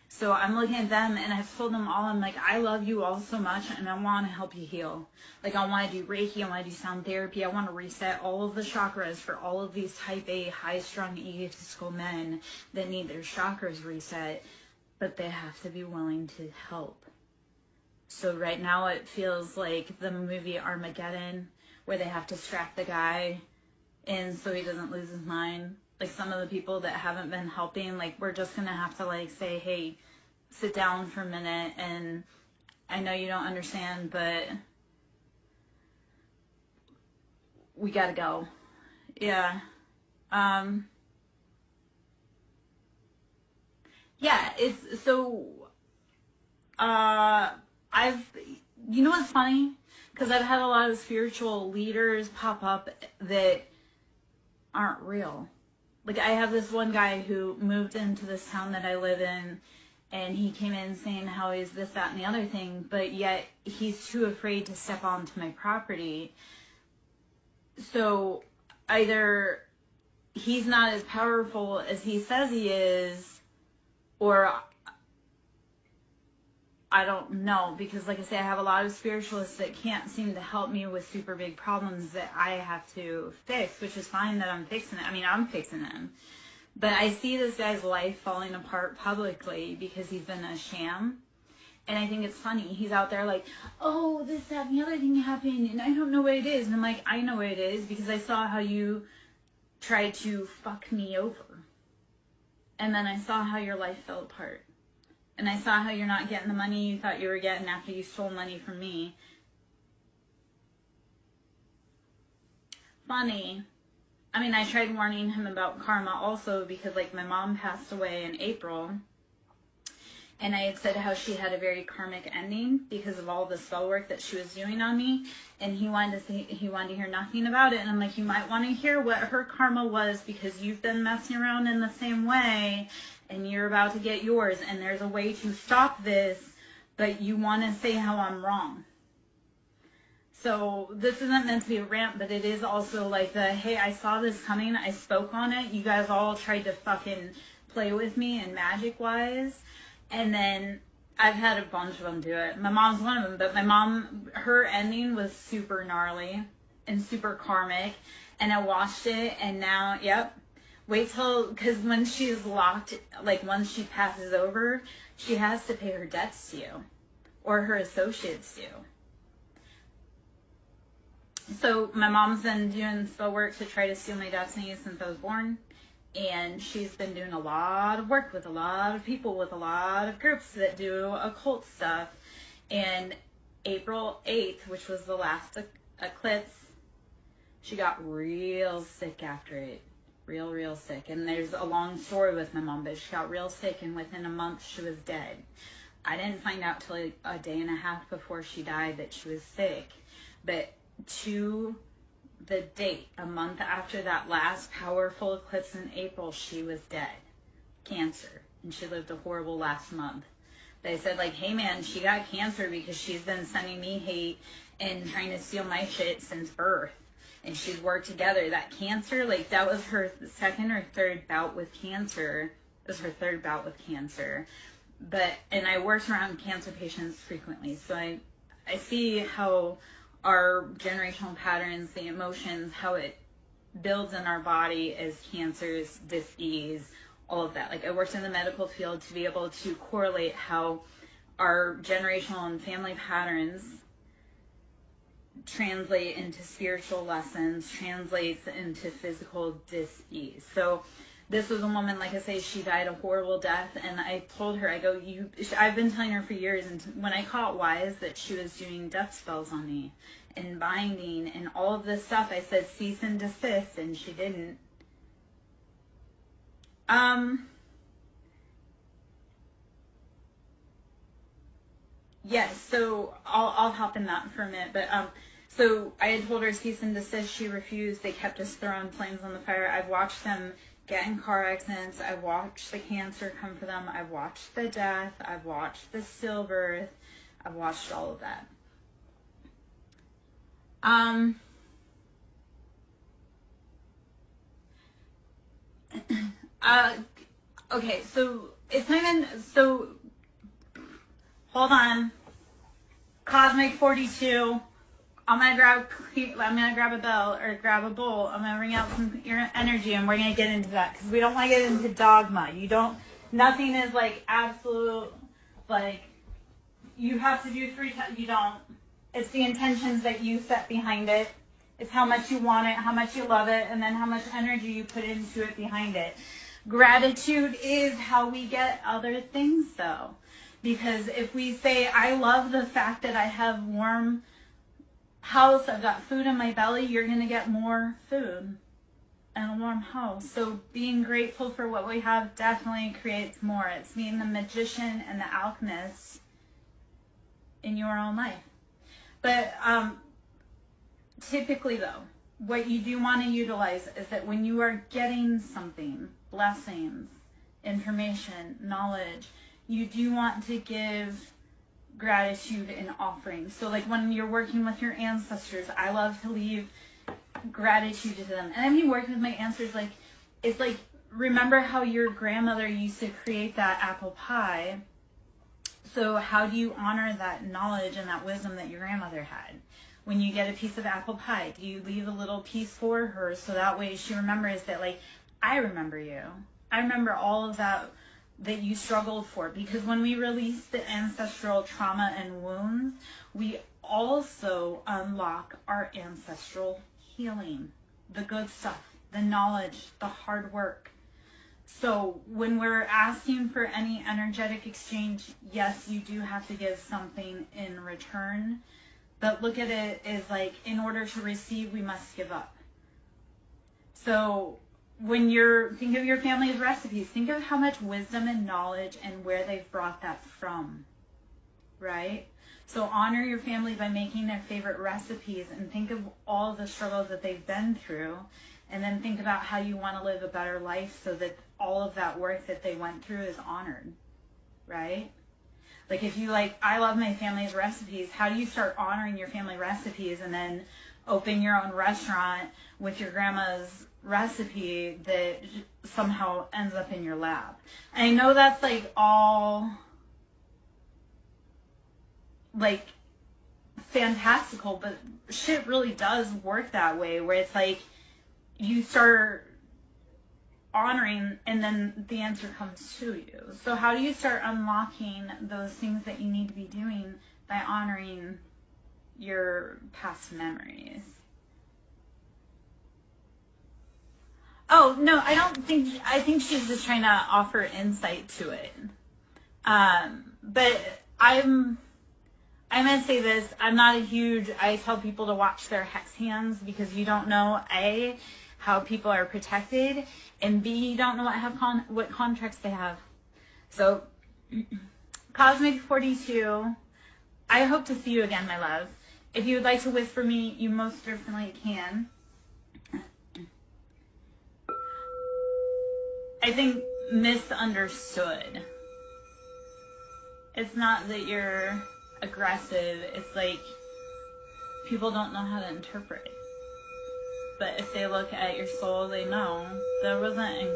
So I'm looking at them and I've told them all, I'm like, I love you all so much and I want to help you heal. Like I want to do Reiki, I want to do sound therapy, I want to reset all of the chakras for all of these type A, high-strung, egotistical men that need their chakras reset, but they have to be willing to help. So right now it feels like the movie Armageddon, where they have to strap the guy in so he doesn't lose his mind. like some of the people that haven't been helping, like we're just gonna have to like say, hey, sit down for a minute, and I know you don't understand, but we gotta go. Yeah. Yeah, it's so you know what's funny? Because I've had a lot of spiritual leaders pop up that aren't real. Like, I have this one guy who moved into this town that I live in, and he came in saying how he's this, that, and the other thing, but yet he's too afraid to step onto my property. So either he's not as powerful as he says he is, or I don't know, because like I say, I have a lot of spiritualists that can't seem to help me with super big problems that I have to fix, which is fine that I'm fixing it. I mean, I'm fixing them. But I see this guy's life falling apart publicly because he's been a sham. And I think it's funny. He's out there like, oh, this, that, and the other thing happened, and I don't know what it is. And I'm like, I know what it is because I saw how you tried to fuck me over. And then I saw how your life fell apart. And I saw how you're not getting the money you thought you were getting after you stole money from me. Funny. I mean, I tried warning him about karma also because, like, my mom passed away in April. And I had said how she had a very karmic ending because of all the spell work that she was doing on me. And he wanted to hear nothing about it. And I'm like, you might want to hear what her karma was because you've been messing around in the same way. And you're about to get yours, and there's a way to stop this, but you want to say how I'm wrong. So this isn't meant to be a rant, but it is also like the, hey, I saw this coming, I spoke on it, you guys all tried to fucking play with me and magic-wise, and then I've had a bunch of them do it. My mom's one of them, but my mom, her ending was super gnarly and super karmic, and I watched it, and now, yep. Wait till, because when she's locked, like once she passes over, she has to pay her debts to you, or her associates do. So my mom's been doing spell work to try to steal my destiny since I was born, and she's been doing a lot of work with a lot of people, with a lot of groups that do occult stuff. And April 8th, which was the last eclipse, she got real sick after it. Real sick. And there's a long story with my mom, but she got real sick, and within a month she was dead. I didn't find out till like a day and a half before she died that she was sick. But to the date, a month after that last powerful eclipse in April, she was dead. Cancer. And she lived a horrible last month. They said like, hey man, she got cancer because she's been sending me hate and trying to steal my shit since birth. And she'd worked together. That cancer, like, that was her second or third bout with cancer. It was her third bout with cancer. And I worked around cancer patients frequently. So I see how our generational patterns, the emotions, how it builds in our body as cancers, dis-ease, all of that. Like, I worked in the medical field to be able to correlate how our generational and family patterns translate into spiritual lessons, translates into physical dis-ease. So this was a woman, like I say, she died a horrible death, and I told her, I go, I've been telling her for years, and when I caught wise that she was doing death spells on me and binding and all of this stuff, I said cease and desist, and she didn't. Yes, so I'll hop in that for a minute, but so I had told her cease and desist. She refused. They kept just throwing flames on the fire. I've watched them get in car accidents. I've watched the cancer come for them. I've watched the death. I've watched the stillbirth. I've watched all of that. Okay, so it's not even, so hold on. Cosmic 42. I'm gonna grab a bell or grab a bowl. I'm gonna bring out some energy, and we're gonna get into that because we don't want to get into dogma. Nothing is like absolute, like you have to do 3 times. You don't. It's the intentions that you set behind it. It's how much you want it, how much you love it, and then how much energy you put into it behind it. Gratitude is how we get other things, though. Because if we say, I love the fact that I have warm house, I've got food in my belly, you're going to get more food and a warm house. So being grateful for what we have definitely creates more. It's being the magician and the alchemist in your own life. But typically, though, what you do want to utilize is that when you are getting something, blessings, information, knowledge, you do want to give gratitude and offerings. So like when you're working with your ancestors, I love to leave gratitude to them. And I mean, working with my ancestors, like, it's like, remember how your grandmother used to create that apple pie? So how do you honor that knowledge and that wisdom that your grandmother had? When you get a piece of apple pie, do you leave a little piece for her so that way she remembers that, like, I remember you. I remember all of that you struggled for. Because when we release the ancestral trauma and wounds, we also unlock our ancestral healing, the good stuff, the knowledge, the hard work. So when we're asking for any energetic exchange, yes, you do have to give something in return. But look at it as like, in order to receive, we must give up. So when think of your family's recipes, think of how much wisdom and knowledge and where they've brought that from, right? So honor your family by making their favorite recipes and think of all the struggles that they've been through, and then think about how you want to live a better life so that all of that work that they went through is honored, right? Like if you like, I love my family's recipes, how do you start honoring your family recipes and then open your own restaurant with your grandma's recipe that somehow ends up in your lap? And I know that's like all like fantastical, but shit really does work that way, where it's like you start honoring and then the answer comes to you. So how do you start unlocking those things that you need to be doing? By honoring your past memories. Oh, no, I think she's just trying to offer insight to it. But I'm going to say this, I tell people to watch their hex hands because you don't know, A, how people are protected, and B, you don't know what contracts they have. So, Cosmic 42, I hope to see you again, my love. If you would like to whisper me, you most certainly can. I think misunderstood. It's not that you're aggressive, it's like people don't know how to interpret. But if they look at your soul, they know that wasn't,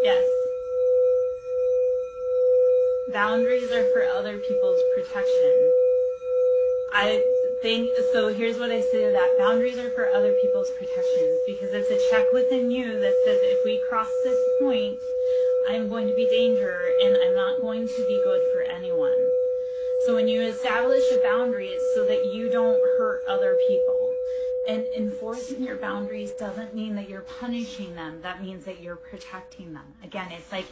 yes. Boundaries are for other people's protection. I think, so here's what I say to that. Boundaries are for other people's protections because it's a check within you that says if we cross this point, I'm going to be danger and I'm not going to be good for anyone. So when you establish a boundary, it's so that you don't hurt other people. And enforcing your boundaries doesn't mean that you're punishing them. That means that you're protecting them. Again, it's like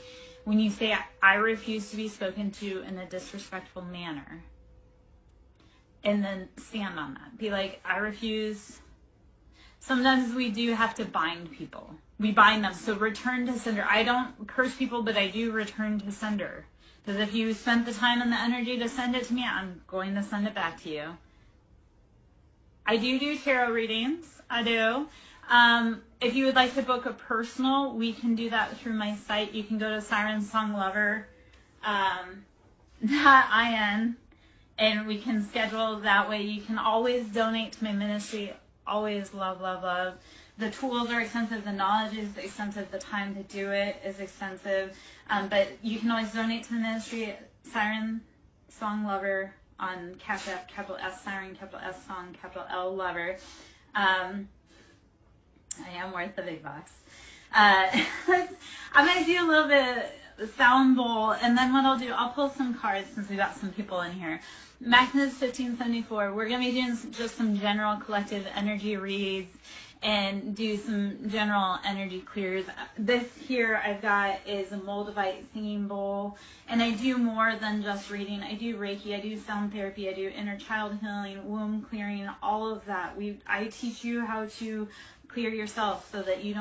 when you say, I refuse to be spoken to in a disrespectful manner. And then stand on that. Be like, I refuse. Sometimes we do have to bind people. We bind them. So return to sender. I don't curse people, but I do return to sender. Because if you spent the time and the energy to send it to me, I'm going to send it back to you. I do tarot readings. I do. If you would like to book a personal, we can do that through my site. You can go to SirenSongLover.in. And we can schedule that way. You can always donate to my ministry. Always love, love, love. The tools are expensive. The knowledge is expensive. The time to do it is expensive. But you can always donate to the ministry at SirenSong Lover on Cash App, capital S Siren, capital S Song, capital L Lover. I am worth the big bucks. I'm going to do a little bit sound bowl, and then what I'll do, I'll pull some cards since we got some people in here. Maximus 1574. We're going to be doing just some general collective energy reads and do some general energy clears. This here I've got is a Moldavite singing bowl, and I do more than just reading. I do Reiki, I do sound therapy, I do inner child healing, womb clearing, all of that. I teach you how to clear yourself so that you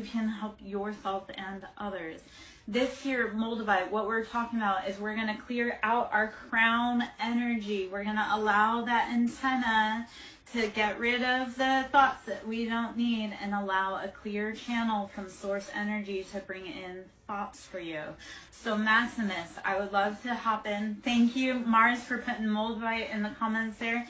can help yourself and others. This here, Moldavite, what we're talking about is we're going to clear out our crown energy. We're going to allow that antenna to get rid of the thoughts that we don't need and allow a clear channel from source energy to bring in thoughts for you. So Maximus, I would love to hop in. Thank you, Mars, for putting Moldavite in the comments there.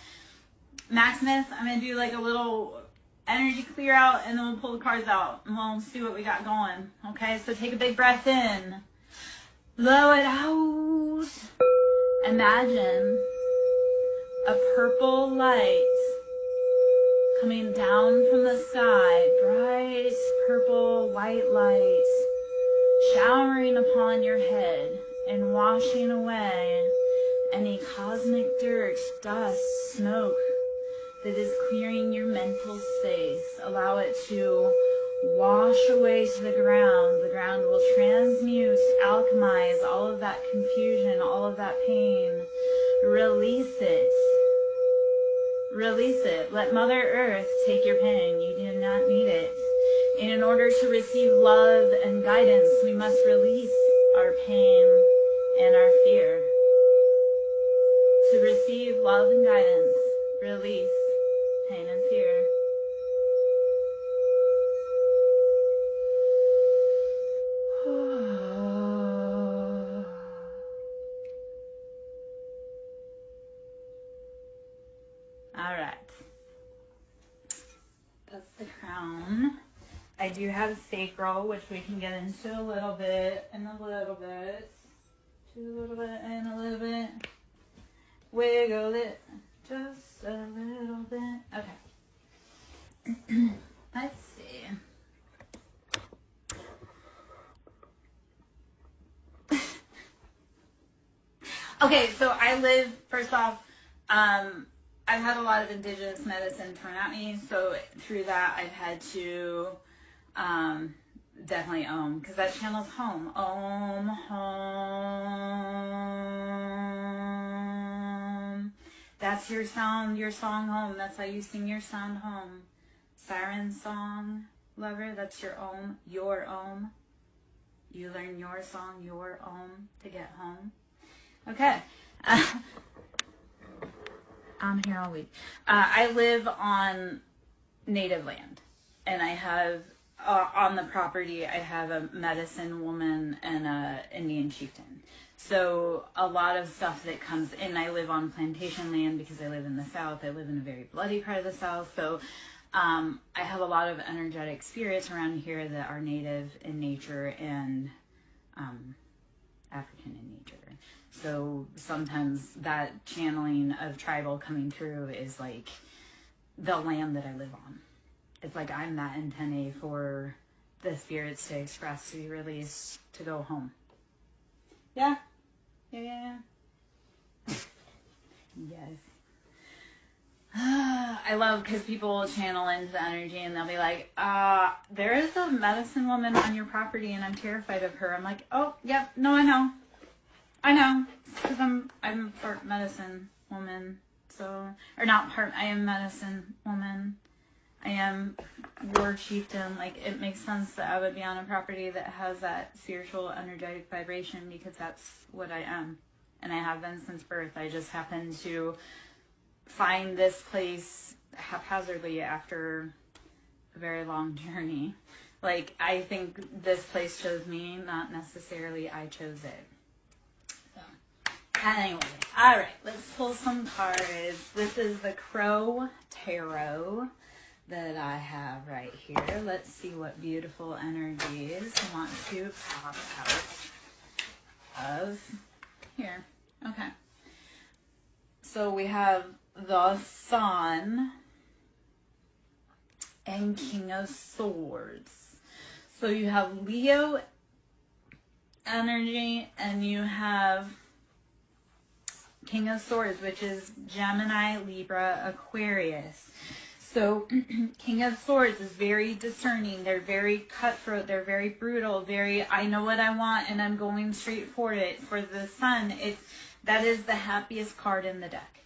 Maximus, I'm going to do like a little energy clear out, and then we'll pull the cards out and we'll see what we got going. Okay, so take a big breath in, blow it out. Imagine a purple light coming down from the sky, bright purple white light showering upon your head and washing away any cosmic dirt, dust, smoke that is clearing your mental space. Allow it to wash away to the ground. The ground will transmute, alchemize all of that confusion, all of that pain. Release it. Release it. Let Mother Earth take your pain. You do not need it. And in order to receive love and guidance, we must release our pain and our fear. To receive love and guidance, release pain and fear. All right. That's the crown. I do have sacral, which we can get into a little bit and a little bit. To a little bit and a little bit. Wiggle it just a little bit. Okay. Let's see. Okay, so I live, first off, I've had a lot of indigenous medicine thrown at me, so through that I've had to definitely Om, because that channel's home. Om, home. That's your sound, your song home. That's how you sing your sound home. SirenSong, lover, that's your Om, your Om. You learn your song, your Om, to get home. Okay. I'm here all week. I live on native land, and I have, on the property, I have a medicine woman and a Indian chieftain. So a lot of stuff that comes in, I live on plantation land because I live in the South. I live in a very bloody part of the South. So I have a lot of energetic spirits around here that are native in nature and African in nature. So sometimes that channeling of tribal coming through is like the land that I live on. It's like I'm that antennae for the spirits to express, to be released, to go home. Yeah? Yeah. Yes. I love because people will channel into the energy and they'll be like, there is a medicine woman on your property and I'm terrified of her. I'm like, oh, yep, no, I know. Because I'm part medicine woman, so, or not part, I am medicine woman. I am war chieftain. Like, it makes sense that I would be on a property that has that spiritual, energetic vibration because that's what I am. And I have been since birth. I just happened to find this place haphazardly after a very long journey. Like, I think this place chose me, not necessarily I chose it. Anyway, all right, let's pull some cards. This is the Crow Tarot that I have right here. Let's see what beautiful energies I want to pop out of here. Okay. So we have the Sun and King of Swords. So you have Leo energy, and you have King of Swords, which is Gemini, Libra, Aquarius. So King of Swords is very discerning. They're very cutthroat. They're very brutal. Very, I know what I want and I'm going straight for it. For the Sun, that is the happiest card in the deck.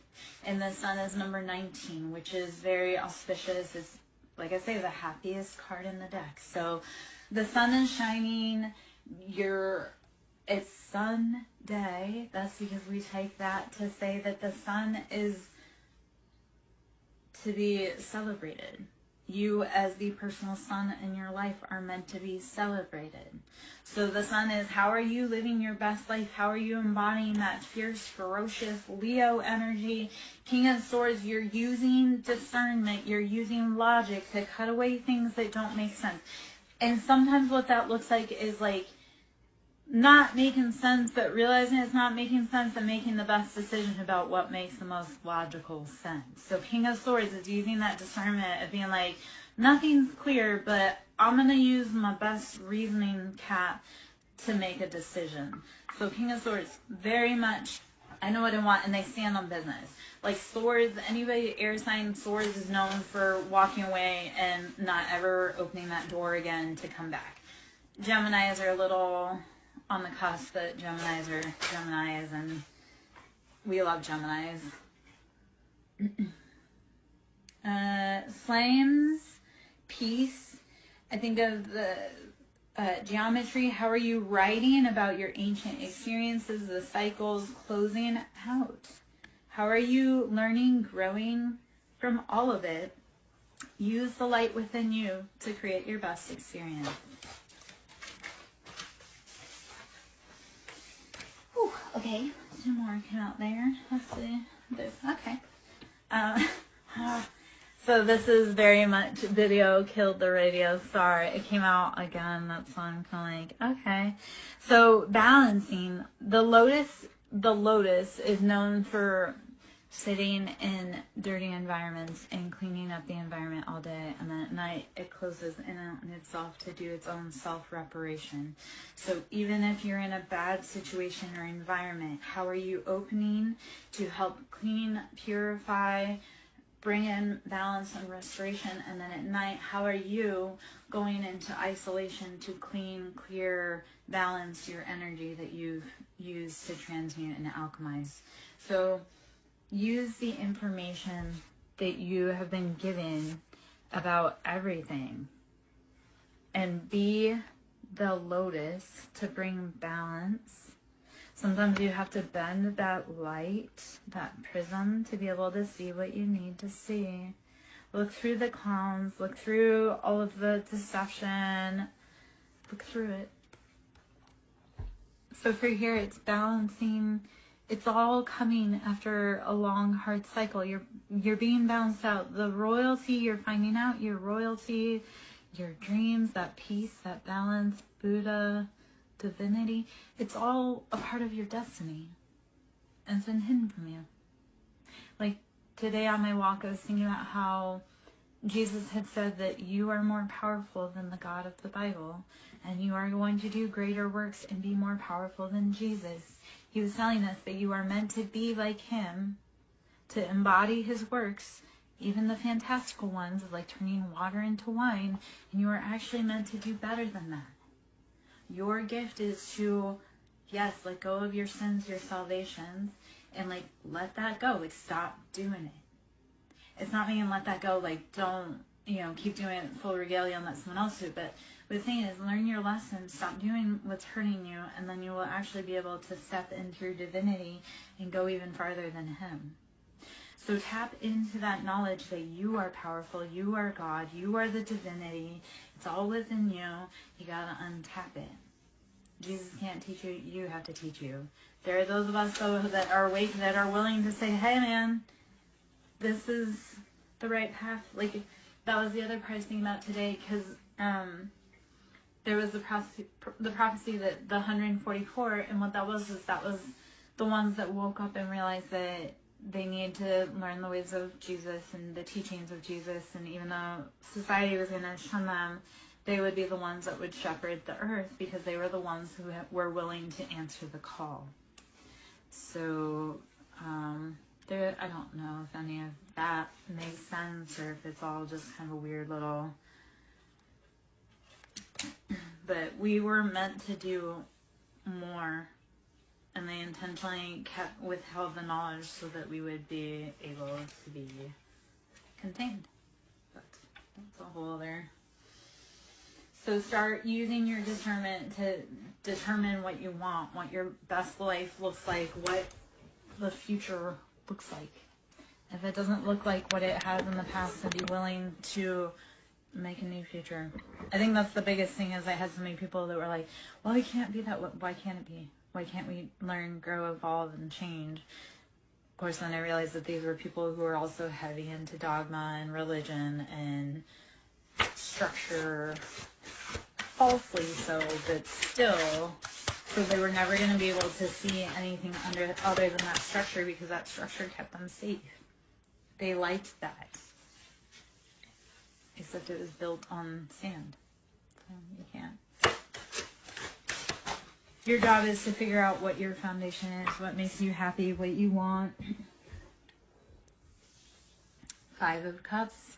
And the Sun is number 19, which is very auspicious. It's, like I say, the happiest card in the deck. So the Sun is shining. It's Sun Day. That's because we take that to say that the Sun is to be celebrated. You as the personal sun in your life are meant to be celebrated. So the Sun is, how are you living your best life? How are you embodying that fierce, ferocious Leo energy? King of Swords, you're using discernment. You're using logic to cut away things that don't make sense. And sometimes what that looks like is like not making sense, but realizing it's not making sense and making the best decision about what makes the most logical sense. So King of Swords is using that discernment of being like, nothing's clear, but I'm going to use my best reasoning cap to make a decision. So King of Swords, very much, I know what I want, and they stand on business. Like Swords, anybody air sign Swords is known for walking away and not ever opening that door again to come back. Geminis are a little on the cusp, but Geminis are Geminis, and we love Geminis. Flames, peace. I think of the geometry. How are you writing about your ancient experiences, the cycles closing out? How are you learning, growing from all of it? Use the light within you to create your best experience. Whew, okay, two more came out there. Let's see. Okay. So this is very much video killed the radio star. It came out again. That's why I'm kind of like, okay. So balancing. The lotus is known for sitting in dirty environments and cleaning up the environment all day, and then at night it closes in on itself to do its own self-reparation. So even if you're in a bad situation or environment, how are you opening to help clean, purify, bring in balance and restoration? And then at night, how are you going into isolation to clean, clear, balance your energy that you've used to transmute and alchemize? So use the information that you have been given about everything and be the lotus to bring balance. Sometimes you have to bend that light, that prism, to be able to see what you need to see. Look through the clowns, look through all of the deception, look through it. So for here, it's balancing. It's all coming after a long, hard cycle. You're being balanced out. The royalty, you're finding out your royalty, your dreams, that peace, that balance, Buddha, divinity. It's all a part of your destiny. And it's been hidden from you. Like today on my walk, I was thinking about how Jesus had said that you are more powerful than the God of the Bible. And you are going to do greater works and be more powerful than Jesus. He was telling us that you are meant to be like him, to embody his works, even the fantastical ones, like turning water into wine, and you are actually meant to do better than that. Your gift is to, yes, let go of your sins, your salvations, and like let that go. Like stop doing it. It's not meaning let that go, like don't, keep doing it full regalia and let someone else do it, but the thing is, learn your lesson, stop doing what's hurting you, and then you will actually be able to step into your divinity and go even farther than him. So tap into that knowledge that you are powerful, you are God, you are the divinity. It's all within you. You gotta untap it. Jesus can't teach you, you have to teach you. There are those of us, though, that are awake, that are willing to say, hey man, this is the right path. Like, that was the other part I was thinking about today, because there was the prophecy that the 144, and what that was is that was the ones that woke up and realized that they needed to learn the ways of Jesus and the teachings of Jesus, and even though society was going to shun them, they would be the ones that would shepherd the earth because they were the ones who were willing to answer the call. So, I don't know if any of that makes sense or if it's all just kind of a weird little, but we were meant to do more, and they intentionally withheld the knowledge so that we would be able to be contained. But that's a whole other. So start using your discernment to determine what you want, what your best life looks like, what the future looks like. If it doesn't look like what it has in the past, then be willing to make a new future. I think that's the biggest thing is I had so many people that were like, well, it can't be that way. Why can't it be? Why can't we learn, grow, evolve, and change? Of course, then I realized that these were people who were also heavy into dogma and religion and structure, falsely so, but still. So they were never going to be able to see anything other than that structure because that structure kept them safe. They liked that. Except it was built on sand. So you can't. Your job is to figure out what your foundation is, what makes you happy, what you want. 5 of Cups.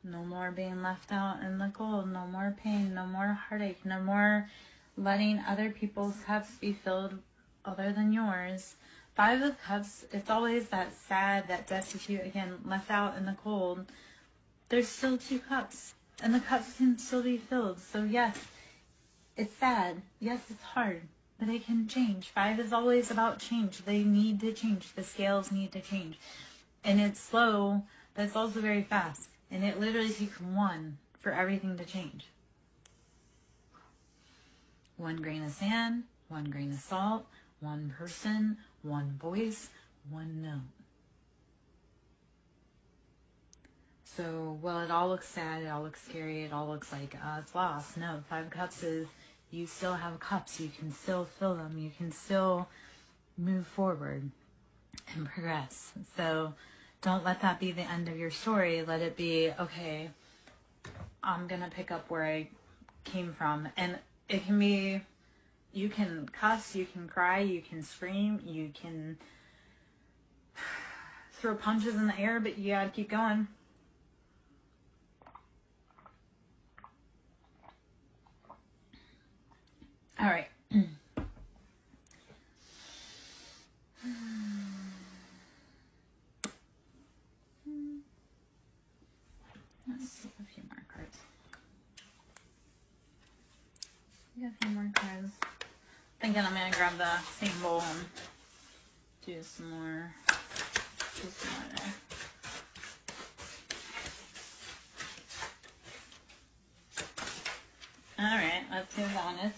No more being left out in the cold. No more pain. No more heartache. No more letting other people's cups be filled other than yours. 5 of Cups, it's always that sad, that destitute, again, left out in the cold. There's still 2 cups, and the cups can still be filled. So yes, it's sad. Yes, it's hard, but it can change. 5 is always about change. They need to change. The scales need to change. And it's slow, but it's also very fast. And it literally takes 1 for everything to change. 1 grain of sand, 1 grain of salt, 1 person, 1 voice, 1 note. So, well, it all looks sad, it all looks scary, it all looks like it's lost. No, 5 of Cups is you still have cups, you can still fill them, you can still move forward and progress. So don't let that be the end of your story. Let it be, okay, I'm going to pick up where I came from. And it can be, you can cuss, you can cry, you can scream, you can throw punches in the air, but you got to keep going. All right. Let's see a few more cards. We got a few more cards. Thinking I'm gonna grab the same bowl and do some more. There. All right, let's see what's honest.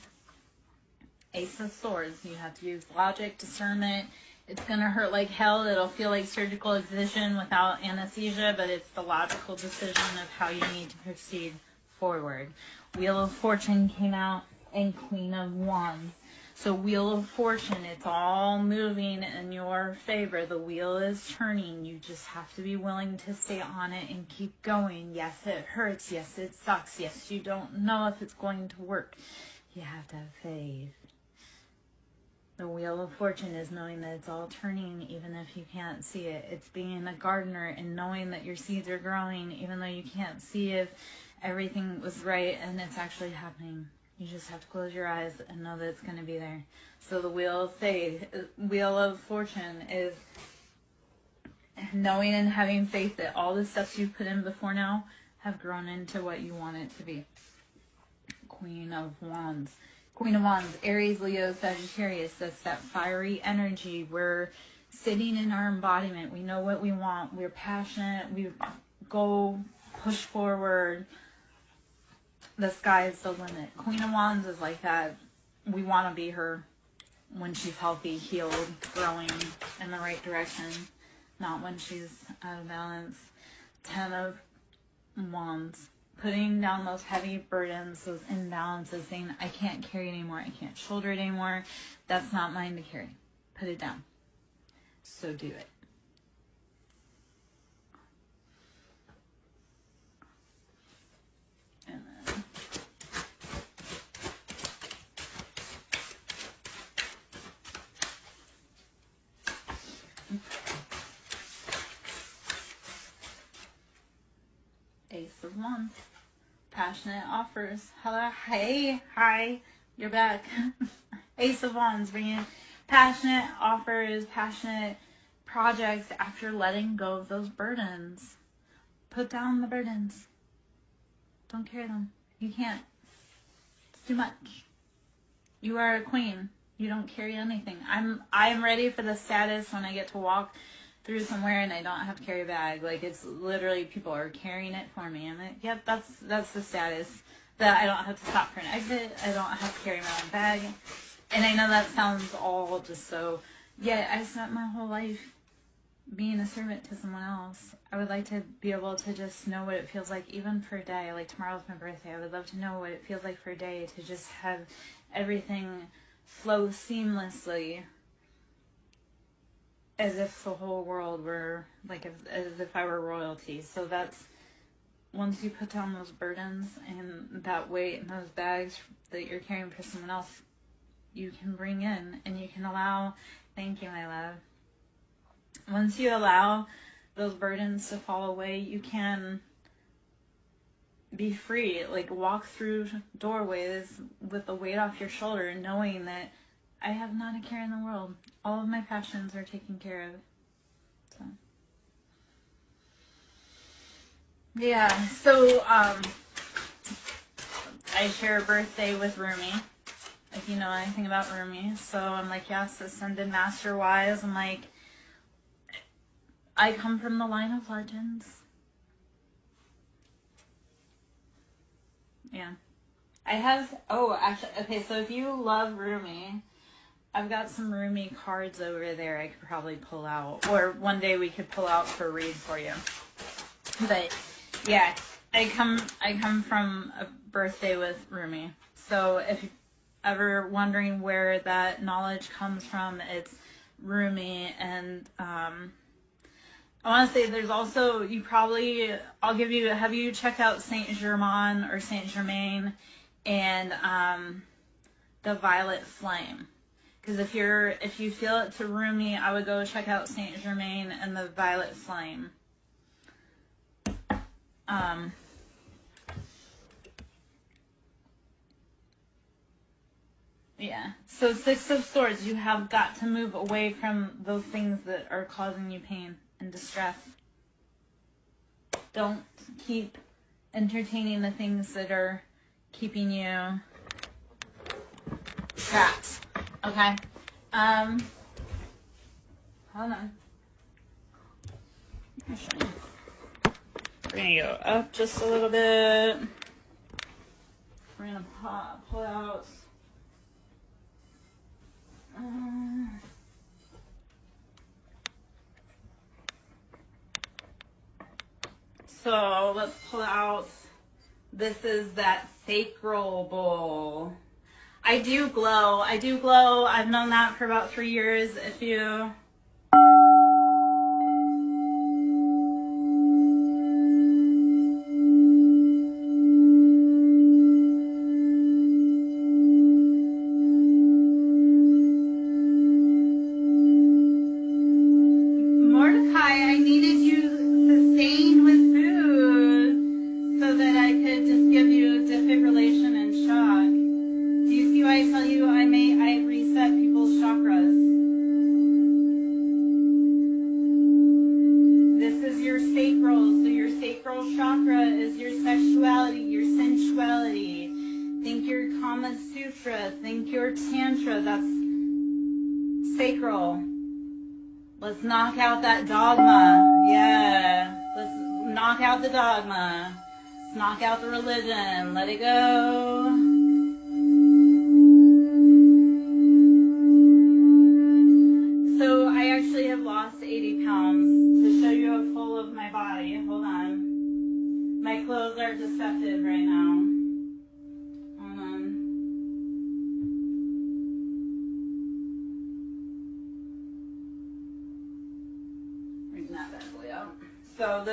Ace of Swords. You have to use logic, discernment. It's going to hurt like hell. It'll feel like surgical excision without anesthesia, but it's the logical decision of how you need to proceed forward. Wheel of Fortune came out and Queen of Wands. So Wheel of Fortune, it's all moving in your favor. The wheel is turning. You just have to be willing to stay on it and keep going. Yes, it hurts. Yes, it sucks. Yes, you don't know if it's going to work. You have to have faith. The Wheel of Fortune is knowing that it's all turning even if you can't see it. It's being a gardener and knowing that your seeds are growing even though you can't see if everything was right and it's actually happening. You just have to close your eyes and know that it's going to be there. So the Wheel of Fortune is knowing and having faith that all the steps you've put in before now have grown into what you want it to be. Queen of Wands. Queen of Wands, Aries, Leo, Sagittarius. That's that fiery energy. We're sitting in our embodiment. We know what we want. We're passionate. We go push forward. The sky is the limit. Queen of Wands is like that. We want to be her when she's healthy, healed, growing in the right direction, not when she's out of balance. 10 of Wands. Putting down those heavy burdens, those imbalances, saying, I can't carry it anymore, I can't shoulder it anymore, that's not mine to carry. Put it down. So do it. And then Wands. Passionate offers. Hello. Hey. Hi. You're back. Ace of Wands, bringing passionate offers, passionate projects after letting go of those burdens. Put down the burdens. Don't carry them. You can't. It's too much. You are a queen. You don't carry anything. I'm ready for the status when I get to walk through somewhere and I don't have to carry a bag. Like, it's literally people are carrying it for me. I'm like, yep, that's the status. That I don't have to stop for an exit. I don't have to carry my own bag. And I know that sounds all just so, yeah, I spent my whole life being a servant to someone else. I would like to be able to just know what it feels like, even for a day. Like, tomorrow's my birthday. I would love to know what it feels like for a day to just have everything flow seamlessly, as if the whole world were, like, as if I were royalty. So that's, once you put down those burdens and that weight and those bags that you're carrying for someone else, you can bring in and you can allow, thank you, my love. Once you allow those burdens to fall away, you can be free. Like, walk through doorways with the weight off your shoulder, knowing that I have not a care in the world. All of my passions are taken care of. So, yeah. So, I share a birthday with Rumi. If you know anything about Rumi. So I'm like, yes, ascended master wise. I'm like, I come from the line of legends. Yeah. I have, oh, actually, okay, so if you love Rumi, I've got some Rumi cards over there I could probably pull out. Or one day we could pull out for a read for you. But, yeah, I come from a birthday with Rumi. So if you're ever wondering where that knowledge comes from, it's Rumi. And I want to say there's also, have you checked out Saint Germain or Saint Germain and the Violet Flame? Because if you feel it to Rumi, I would go check out Saint Germain and the Violet Flame. Yeah. So Six of Swords, you have got to move away from those things that are causing you pain and distress. Don't keep entertaining the things that are keeping you trapped. Okay? Hold on. I'll show you. We're going to go up just a little bit. We're going to pull out. So let's pull out. This is that sacral bowl. I do glow. I've known that for about 3 years. If you knock out that dogma. Yeah. Let's knock out the dogma. Let's knock out the religion. Let it go. So I actually have lost 80 pounds. To show you a full of my body. Hold on. My clothes are deceptive right now. Hold on. So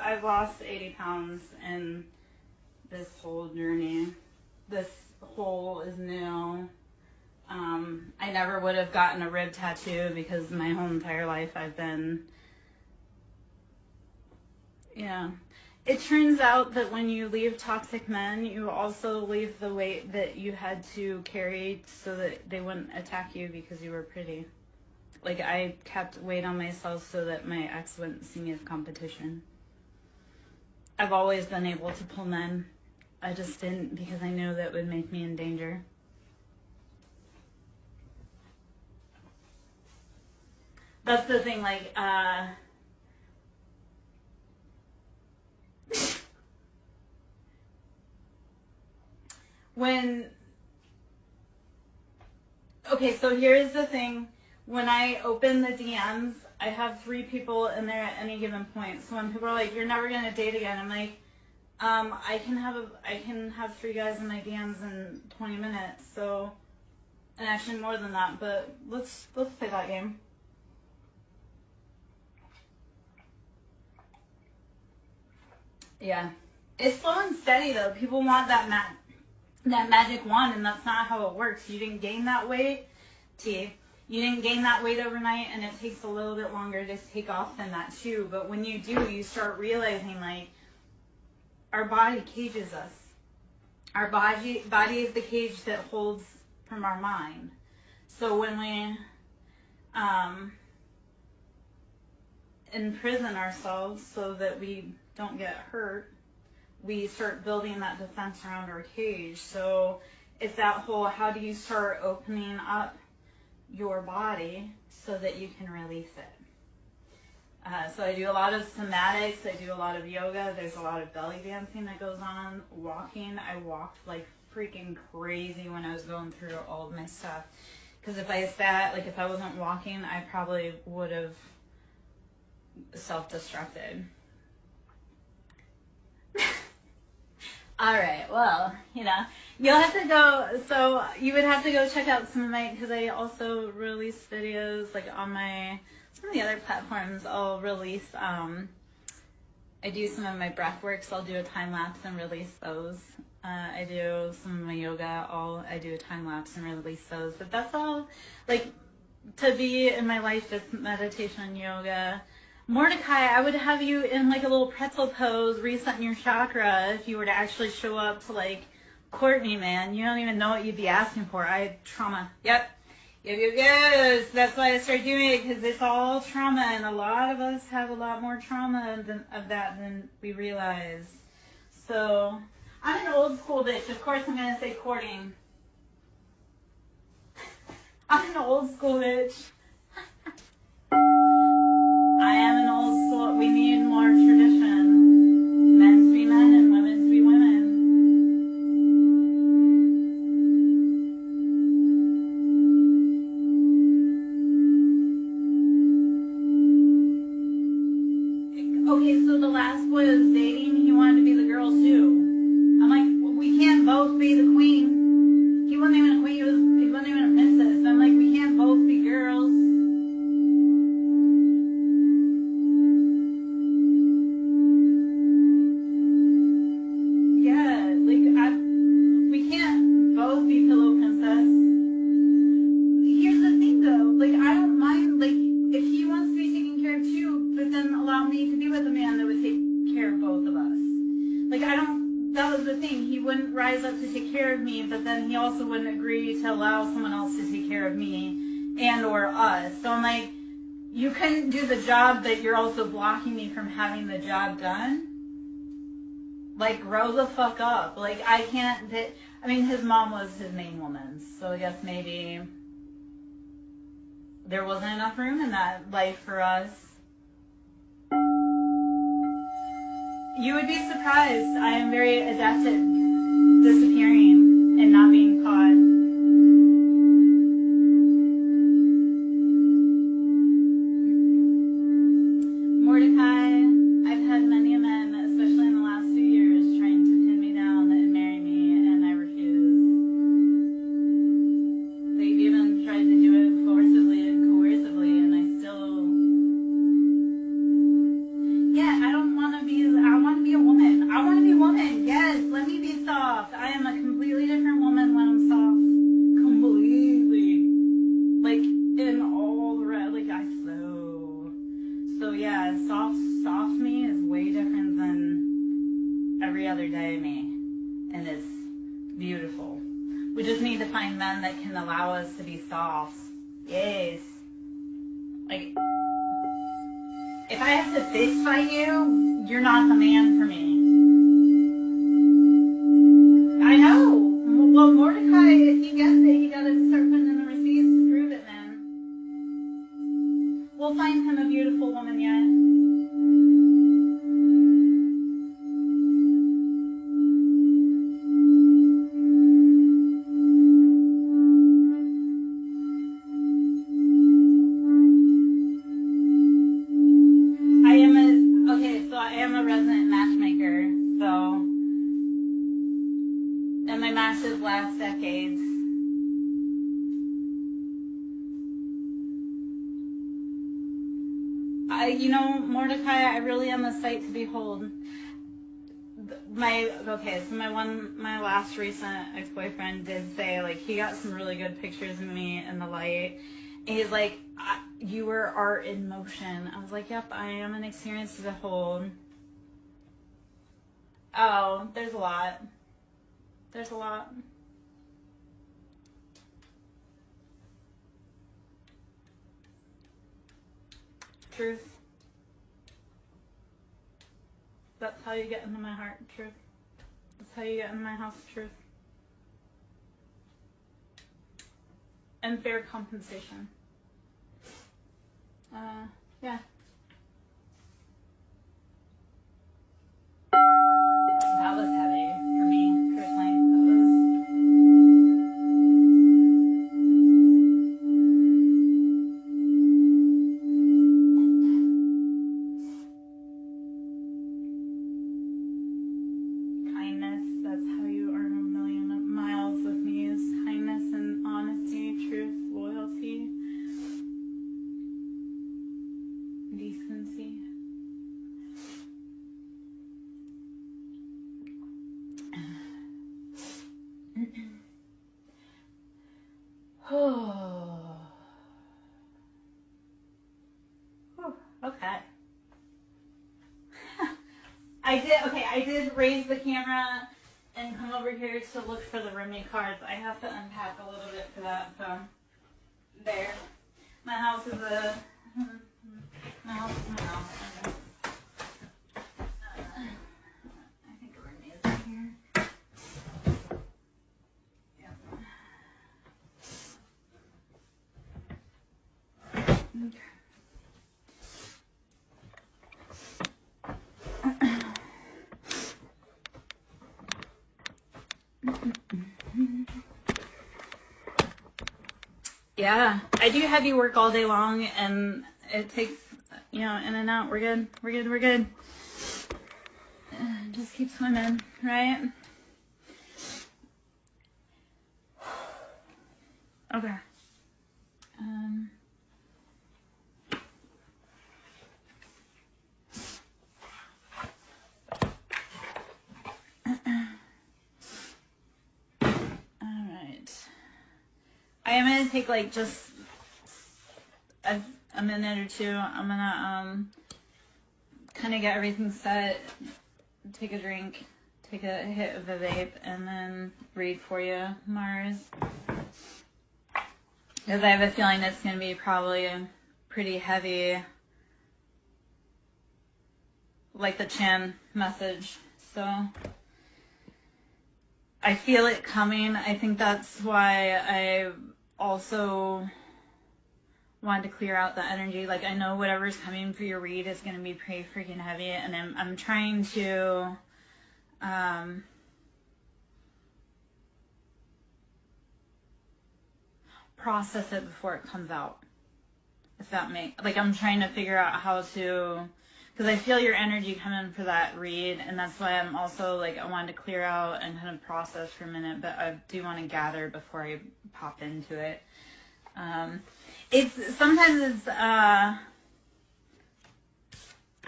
I've lost 80 pounds in this whole journey. This hole is new. I never would have gotten a rib tattoo because my whole entire life I've been, yeah. it turns out that when you leave toxic men, you also leave the weight that you had to carry so that they wouldn't attack you because you were pretty. Like, I kept weight on myself so that my ex wouldn't see me as competition. I've always been able to pull men. I just didn't because I knew that would make me in danger. That's the thing, like, okay, so here's the thing. When I open the DMs, I have 3 people in there at any given point. So when people are like, "You're never gonna date again," I'm like, I can have 3 guys in my DMs in 20 minutes. So, and actually more than that. But let's play that game. Yeah, it's slow and steady though. People want that magic wand, and that's not how it works. You didn't gain that weight, You didn't gain that weight overnight, and it takes a little bit longer to take off than that too. But when you do, you start realizing, like, our body cages us. Our body is the cage that holds from our mind. So when we imprison ourselves so that we don't get hurt, we start building that defense around our cage. So it's that whole, how do you start opening up your body so that you can release it? So I do a lot of somatics, I do a lot of yoga, there's a lot of belly dancing that goes on, walking. I walked like freaking crazy when I was going through all of my stuff. Because if I sat, like if I wasn't walking, I probably would have self-destructed. All right, well, you'll have to go, so you would have to go check out some of my, because I also release videos, like on some of the other platforms. I'll release, I do some of my breath work, so I'll do a time lapse and release those. I do some of my yoga, I do a time lapse and release those. But that's all, like, to be in my life, it's meditation and yoga. Mordecai, I would have you in like a little pretzel pose, resetting your chakra if you were to actually show up to like Courtney, man. You don't even know what you'd be asking for. I had trauma. Yep. That's why I started doing it, because it's all trauma, and a lot of us have a lot more trauma of that than we realize. So, I'm an old school bitch. Of course I'm going to say courting. I'm an old school bitch. I am an old school. We need more tradition. Men to be men and women to be women. Okay, so the last boy I was dating, he wanted to be the girl too. I'm like, we can't both be the queen. He wasn't even a queen. He wasn't even a princess. I'm like, we can't both be girls. But then he also wouldn't agree to allow someone else to take care of me and or us. So I'm like, you couldn't do the job, but you're also blocking me from having the job done? Like, grow the fuck up. Like, I can't, his mom was his main woman, so I guess maybe there wasn't enough room in that life for us. You would be surprised. I am very adept at disappearing and not being caught. Mordecai, I've had many a men, especially in the last few years, trying to pin me down and marry me, and I refuse. They've even tried to do it forcibly and coercively, and I still... Yeah, I want to be a woman. I want to be a woman. Yes, let me be soft. I am a completely different woman when I'm soft. Completely. Like, in all the rest, like, I flow. So, yeah, soft me is way different than every other day me, and it's beautiful. We just need to find men that can allow us to be soft. Yes. Like, if I have to fist fight you, you're not the man for me. I know. Well, Mordecai, if he gets it, he gotta start putting in the receipts to prove it, man. We'll find him a beautiful woman yet. I am a resident matchmaker, so in my master's last decades, Mordecai, I really am a sight to behold. My last recent ex-boyfriend did say, like, he got some really good pictures of me in the light. And he's like, you were art in motion. I was like, yep, I am an experience to behold. Oh, there's a lot. There's a lot. Truth. That's how you get into my heart, truth. That's how you get into my house, truth. And fair compensation. Yeah. That was heavy for me, personally. That was... Kindness, that's how you earn a million miles with me, is kindness and honesty, truth, loyalty, decency. Oh. Okay. I did raise the camera and come over here to look for the roommate cards. I have to unpack a little bit for that, so there. My house is my house. I think a roommate is in here. Yep. Okay. Yeah, I do heavy work all day long, and it takes, in and out. We're good. Just keep swimming, right? Okay. I am going to take like just a minute or two. I'm going to kind of get everything set, take a drink, take a hit of the vape, and then read for you, Mars. Because I have a feeling it's going to be probably pretty heavy, like the Chan message. So I feel it coming. I think that's why I also wanted to clear out the energy. Like, I know whatever's coming for your read is going to be pretty freaking heavy, and I'm trying to process it before it comes out. If that makes, like, I'm trying to figure out how to, because I feel your energy coming for that read, and that's why I'm also, like, I wanted to clear out and kind of process for a minute, but I do want to gather before I pop into it. Sometimes it's,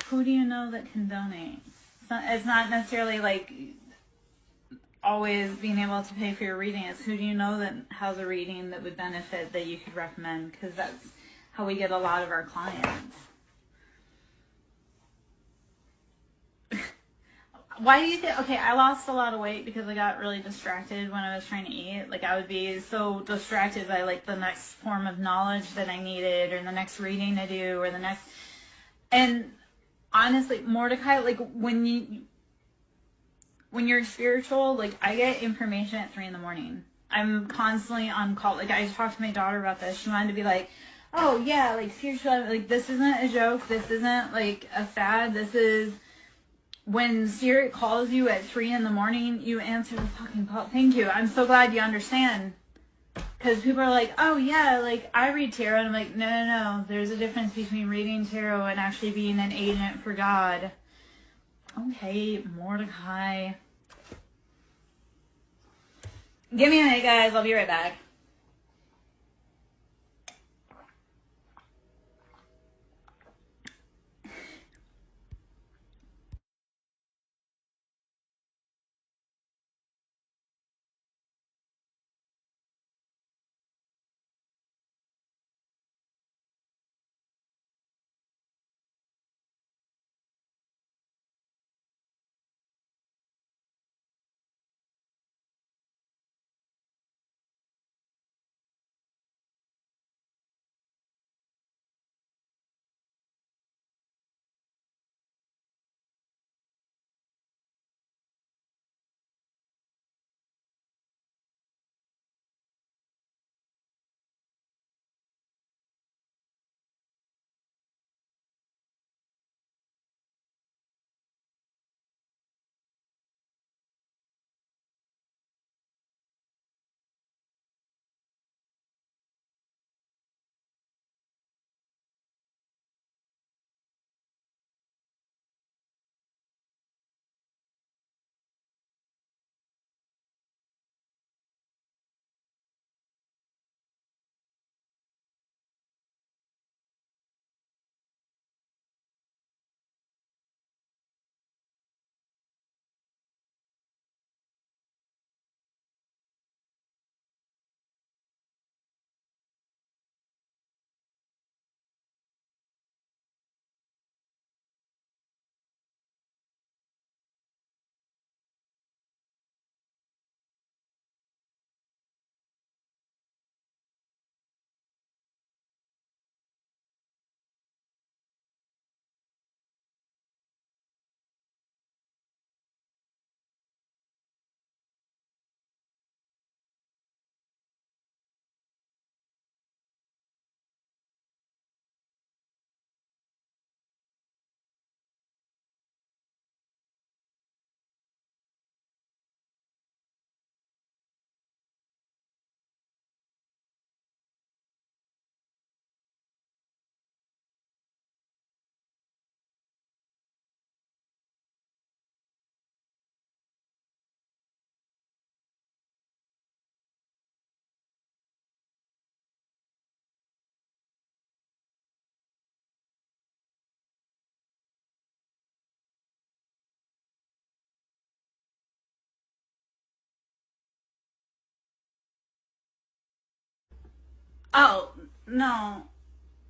who do you know that can donate? It's not necessarily, like, always being able to pay for your reading. It's who do you know that has a reading that would benefit that you could recommend, because that's how we get a lot of our clients. Why do you think? Okay, I lost a lot of weight because I got really distracted when I was trying to eat. Like, I would be so distracted by like the next form of knowledge that I needed, or the next reading to do, or the next. And honestly, Mordecai, like when you're spiritual, like I get information at 3 a.m. I'm constantly on call. Like, I talked to my daughter about this. She wanted to be like, oh yeah, like spiritual. Like, this isn't a joke. This isn't like a fad. This is. When Spirit calls you at 3 a.m, you answer the fucking call. Thank you. I'm so glad you understand. Because people are like, oh yeah, like I read tarot. And I'm like, no. There's a difference between reading tarot and actually being an agent for God. Okay, Mordecai. Give me a minute, guys. I'll be right back. Oh, no.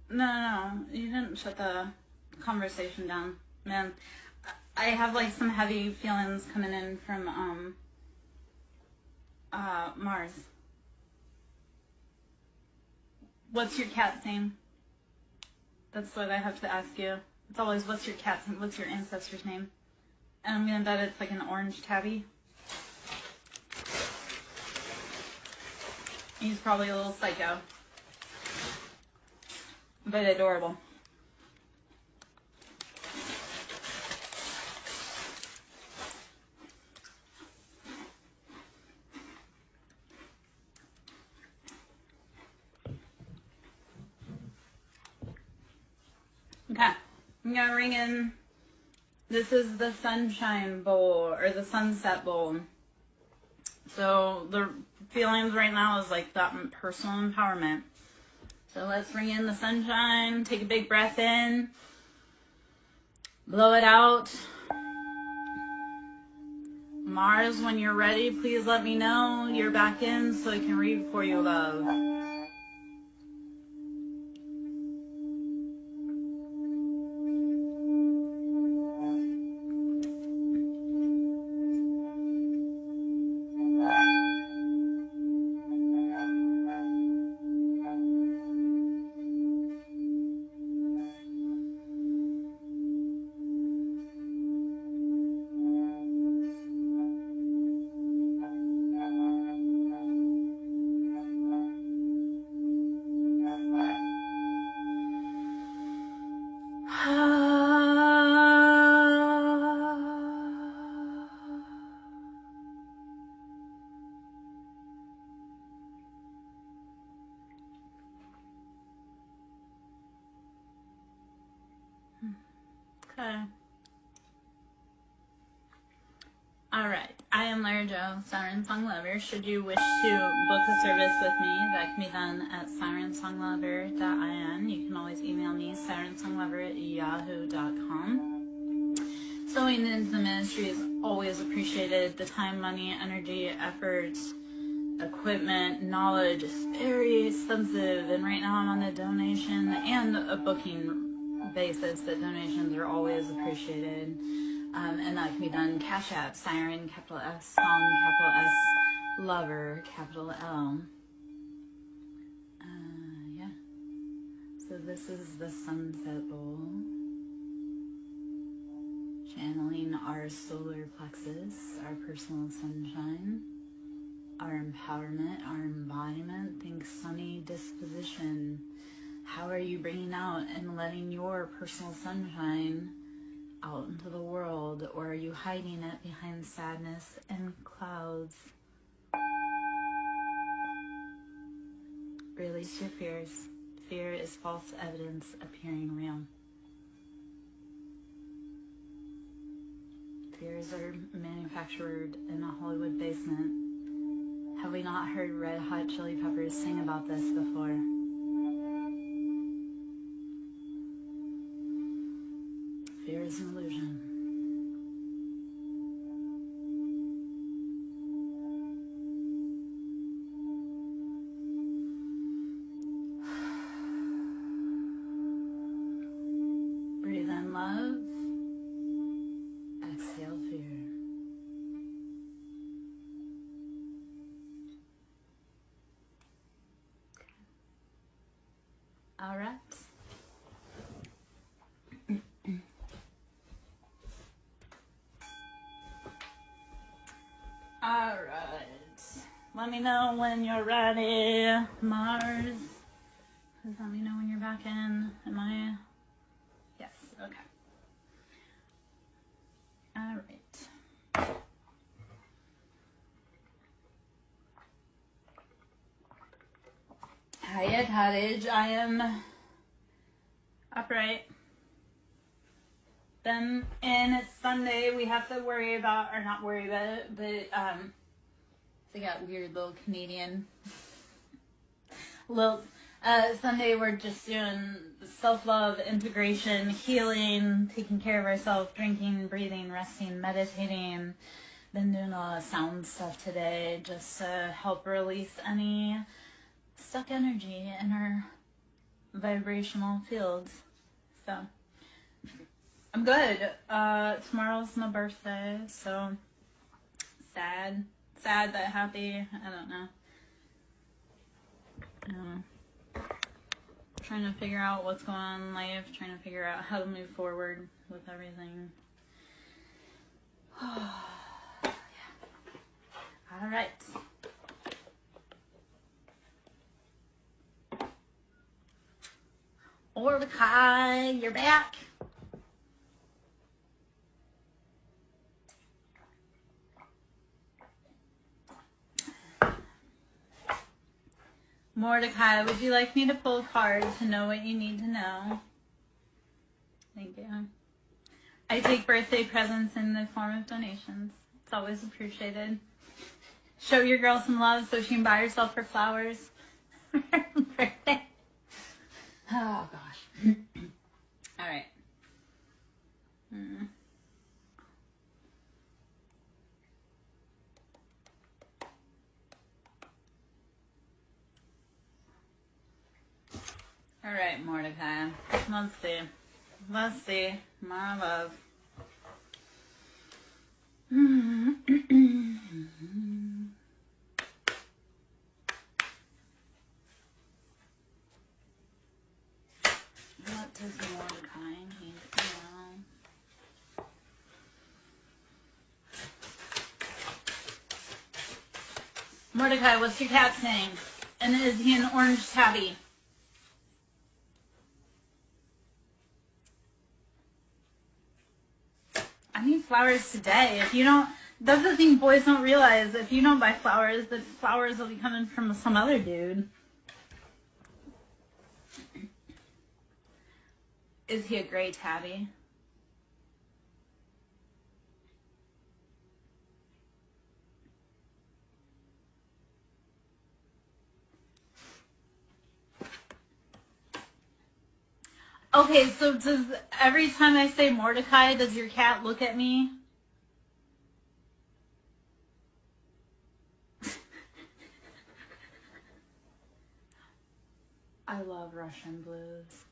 No. You didn't shut the conversation down, man. I have like some heavy feelings coming in from Mars. What's your cat's name? That's what I have to ask you. It's always, what's your cat's name? What's your ancestor's name? And I'm gonna bet it's like an orange tabby. He's probably a little psycho, but adorable. Okay, I'm gonna ring in. This is the sunshine bowl, or the sunset bowl. So the feelings right now is like that personal empowerment. So let's bring in the sunshine. Take a big breath in. Blow it out. Mars, when you're ready, please let me know you're back in so I can read for you, love. Okay. Alright, I am Lara Jo, SirenSong Lover. Should you wish to book a service with me, that can be done at SirenSongLover.in. You can always email me, SirenSongLover@yahoo.com. Sewing into the ministry is always appreciated. The time, money, energy, effort, equipment, knowledge is very expensive. And right now I'm on a donation and a booking basis that donations are always appreciated. And that can be done Cash App, Siren, capital S, Song, capital S, Lover, capital L. Yeah. So this is the Sunset Bowl. Channeling our solar plexus, our personal sunshine, our empowerment, our embodiment. Think sunny disposition. How are you bringing out and letting your personal sunshine out into the world, or are you hiding it behind sadness and clouds? Release your fears. Fear is false evidence appearing real. Fears are manufactured in a Hollywood basement. Have we not heard Red Hot Chili Peppers sing about this before? Fear is an illusion. Breathe in love. Exhale fear. All right. All right. Let me know when you're ready, Mars. Please let me know when you're back in. Am I? Yes. Okay. All right. Hiya, cottage. I am upright. Then, and it's Sunday. We have to worry about, or not worry about it, but they got weird little Canadian little. Sunday we're just doing self-love, integration, healing, taking care of ourselves, drinking, breathing, resting, meditating. Been doing a lot of sound stuff today just to help release any stuck energy in our vibrational fields. So I'm good. Tomorrow's my birthday, so sad but happy. I don't know. Trying to figure out what's going on in life, trying to figure out how to move forward with everything. Yeah. All right. Mordecai, you're back. Mordecai, would you like me to pull a card to know what you need to know? Thank you. I take birthday presents in the form of donations. It's always appreciated. Show your girl some love so she can buy herself her flowers for her birthday. Oh, gosh. All right. All right, Mordecai. Let's see. Let's see. My love. What does Mordecai need to know? Mordecai, what's your cat's name? And is he an orange tabby? I need flowers today. If you don't, that's the thing boys don't realize. If you don't buy flowers, the flowers will be coming from some other dude. Is he a gray tabby? Okay, so does every time I say Mordecai, does your cat look at me? I love Russian blues.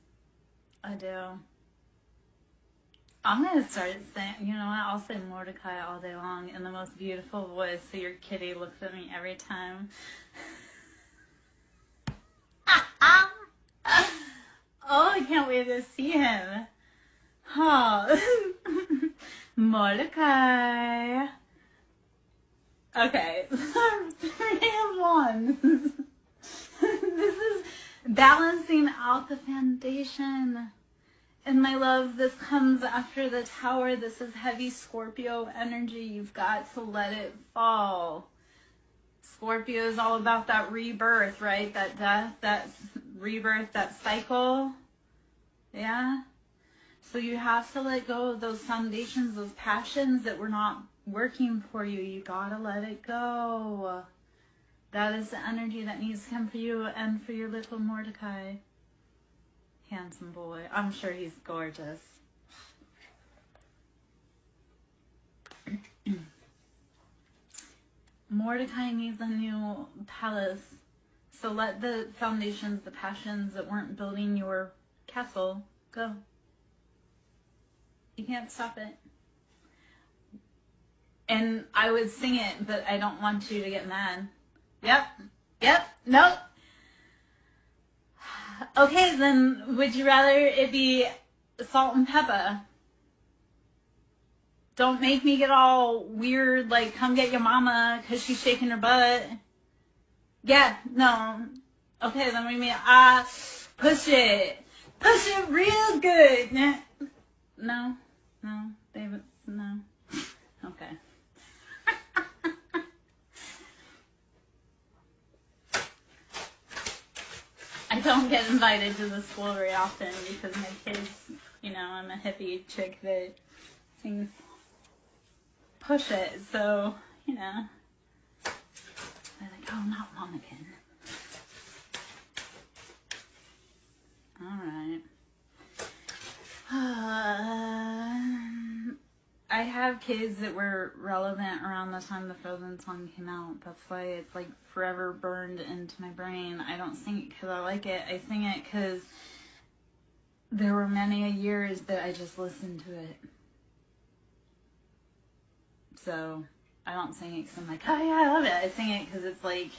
I do. I'm going to start saying, you know what, I'll say Mordecai all day long in the most beautiful voice so your kitty looks at me every time. Oh, I can't wait to see him. Oh. Mordecai. Okay. 3 of Wands. This is balancing out the foundation. And my love, this comes after the Tower. This is heavy Scorpio energy. You've got to let it fall. Scorpio is all about that rebirth, right? That death, that rebirth, that cycle. Yeah? So you have to let go of those foundations, those passions that were not working for you. You gotta let it go. That is the energy that needs to come for you and for your little Mordecai. Handsome boy. I'm sure he's gorgeous. Mordecai needs a new palace. So let the foundations, the passions that weren't building your castle go. You can't stop it. And I would sing it, but I don't want you to get mad. Yep, nope. Okay, then would you rather it be salt and pepper? Don't make me get all weird, like come get your mama because she's shaking her butt. Yeah, no. Okay, then we mean, push it real good. No, David, no. Okay. I don't get invited to the school very often because my kids, you know, I'm a hippie chick that sings push it, so, you know, they're like, oh, not mom again. Alright. I have kids that were relevant around the time the Frozen song came out. That's why it's like forever burned into my brain. I don't sing it because I like it. I sing it because there were many years that I just listened to it. So I don't sing it because I'm like, oh yeah, I love it. I sing it because it's like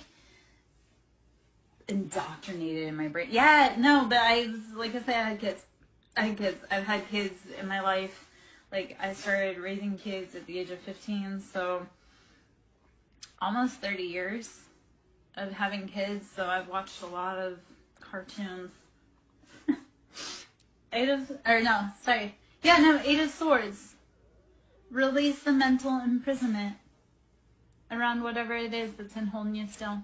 indoctrinated in my brain. Yeah, no, but like I said, I had kids. I've had kids in my life. Like, I started raising kids at the age of 15, so almost 30 years of having kids, so I've watched a lot of cartoons. Eight of Swords. Release the mental imprisonment around whatever it is that's been holding you still.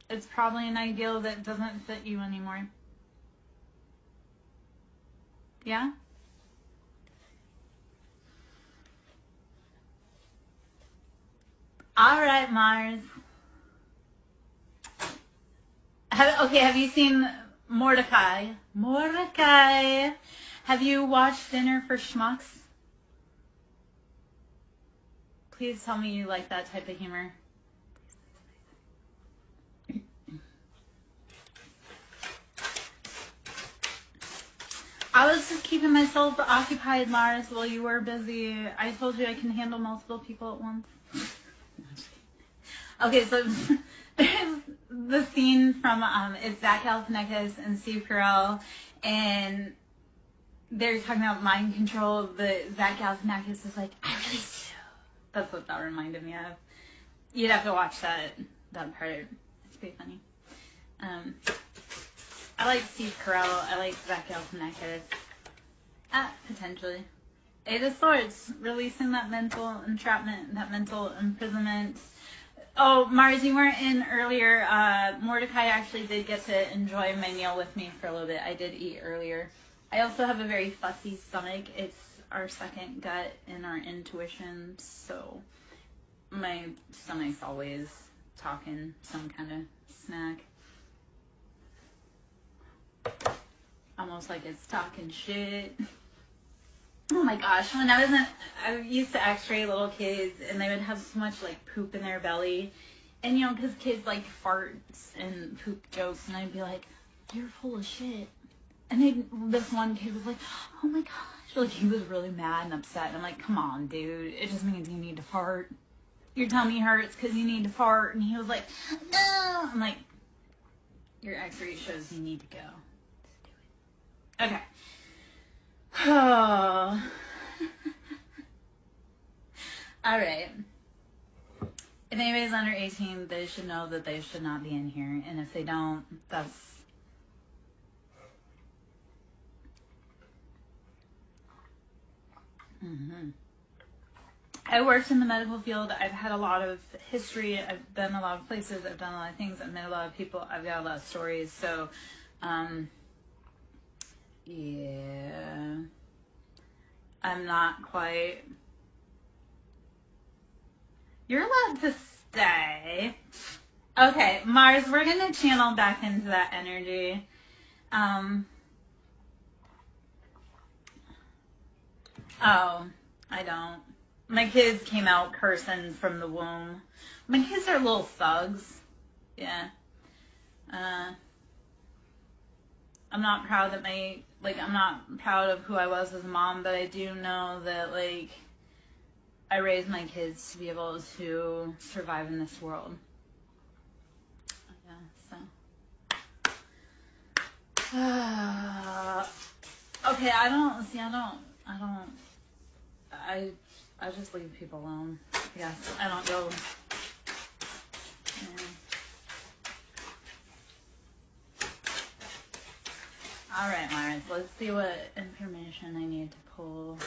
It's probably an ideal that doesn't fit you anymore. Yeah? All right, Mars. Have you seen Mordecai? Mordecai. Have you watched Dinner for Schmucks? Please tell me you like that type of humor. I was just keeping myself occupied, Mars, while you were busy. I told you I can handle multiple people at once. Okay, so there's the scene from it's Zach Galifianakis and Steve Carell, and they're talking about mind control, but Zach Galifianakis is like, I really do. That's what that reminded me of. You'd have to watch that part. It's pretty funny. I like Steve Carell. I like Zach Galifianakis. Potentially. Eight of Swords, releasing that mental entrapment, that mental imprisonment. Oh, Mars, you weren't in earlier. Mordecai actually did get to enjoy my meal with me for a little bit. I did eat earlier. I also have a very fussy stomach. It's our second gut and our intuition, so my stomach's always talking some kind of snack. almost like it's talking shit. Oh my gosh, when I used to x-ray little kids, and they would have so much, like, poop in their belly. And, you know, because kids like farts and poop jokes, and I'd be like, you're full of shit. And this one kid was like, oh my gosh. Like, he was really mad and upset. And I'm like, come on, dude. It just means you need to fart. Your tummy hurts because you need to fart. And he was like, no. I'm like, your x-ray shows you need to go. Just do it. Okay. Oh. All right. If anybody's under 18, they should know that they should not be in here. And if they don't, that's... I worked in the medical field. I've had a lot of history. I've been a lot of places. I've done a lot of things. I've met a lot of people. I've got a lot of stories. So, yeah. I'm not quite... You're allowed to stay. Okay, Mars, we're going to channel back into that energy. Oh, I don't. My kids came out cursing from the womb. My kids are little thugs. Yeah. I'm not proud that I'm not proud of who I was as a mom, but I do know that, like, I raised my kids to be able to survive in this world. Yeah, so. Okay, I just leave people alone. Yes, I don't go. Yeah. All right, Myers, let's see what information I need to pull.